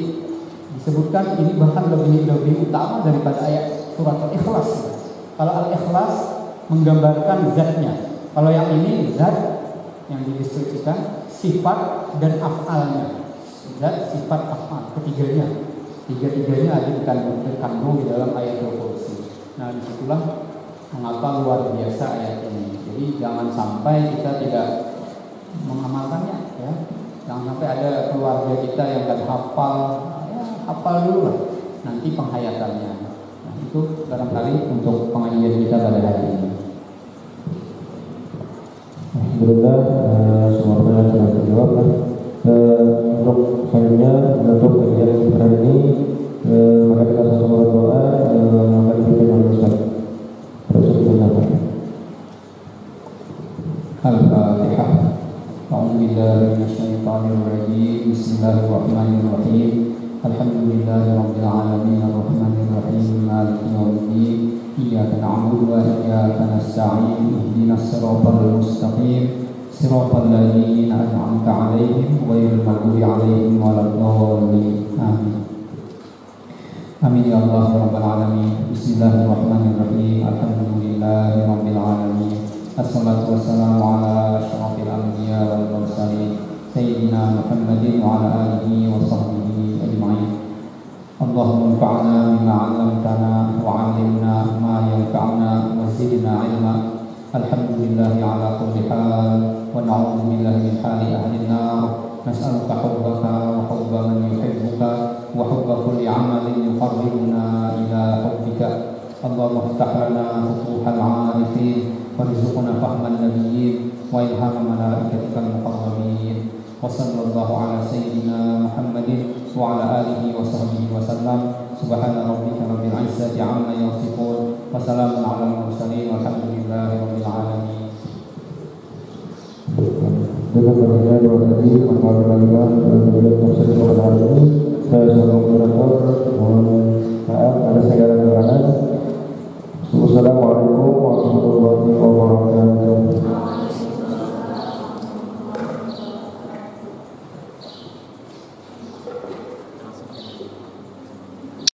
Speaker 2: disebutkan ini bahkan lebih utama daripada ayat surat Al-Ikhlas. Kalau Al-Ikhlas menggambarkan zatnya, kalau yang ini zat yang dideskripsikan sifat dan af'alnya. Zat, sifat, af'al, tiga-tiganya ada dikandung di dalam ayat kursi. Nah disitulah mengapa luar biasa ayat ini. Jadi jangan sampai kita tidak mengamalkannya, ya. Jangan sampai ada keluarga kita yang kan hafal, ya, hafal dulu lah, nanti penghayatannya. Nah, itu barangkali untuk pengajian kita pada hari ini.
Speaker 1: Alhamdulillah, semuanya sudah terjawab lah. Untuk selanjutnya untuk kajian hari ini, maka kita sama-sama berdoa akan dipimpin oleh Ustaz.
Speaker 2: Al-Fatihah. A'udzubillahi minasyaitonir rajim. Bismillahirrahmanirrahim. Alhamdulillahirabbil alamin arrahmanir rahim maliki yaumiddin. Iyyaka na'budu wa iyyaka nasta'in. Ihdinas siratal mustaqim. Siratal ladzina an'amta 'alaihim ghairil maghdubi 'alaihim waladdallin. Amin. Amin ya Allah ya rabbal alamin. Bismillahirrahmanirrahim. Alhamdulillahirabbil alamin. Assalatu wassalamu ala asyrafil anbiya wal mursalin sayyidina Muhammadin wa ala alihi wa sahbihi ajma'in. Allahumma anfa'na bima 'allamtana wa 'allimna ma yanfa'una wa zidna 'ilma. Alhamdulillahi ala kulli hal wa na'udzu billahi min hali ahli an-nar. Nas'aluka hubbaka wa hubba man yuhibbuka wa hubba kulli 'amalin yuqarribuna ila hubbika. Allahumma iftah lana futuhal 'arifin warzuqna fahman nabiyyin wa ilhama malaikatikal muqarrabin. Wa sallallahu ala sayyidina Muhammadin wa ala alihi wa sahbihi wa sallam. Subhana rabbika rabbil izzati amma yasifun wa salamun alal mursalin walhamdulillahi rabbil alamin.
Speaker 1: Dengan banyaknya doa tadi, maka marilah kemudian tafsir pada hari ini saya sebagai moderator mohon maaf ada segala kekurangan. Wassalamualaikum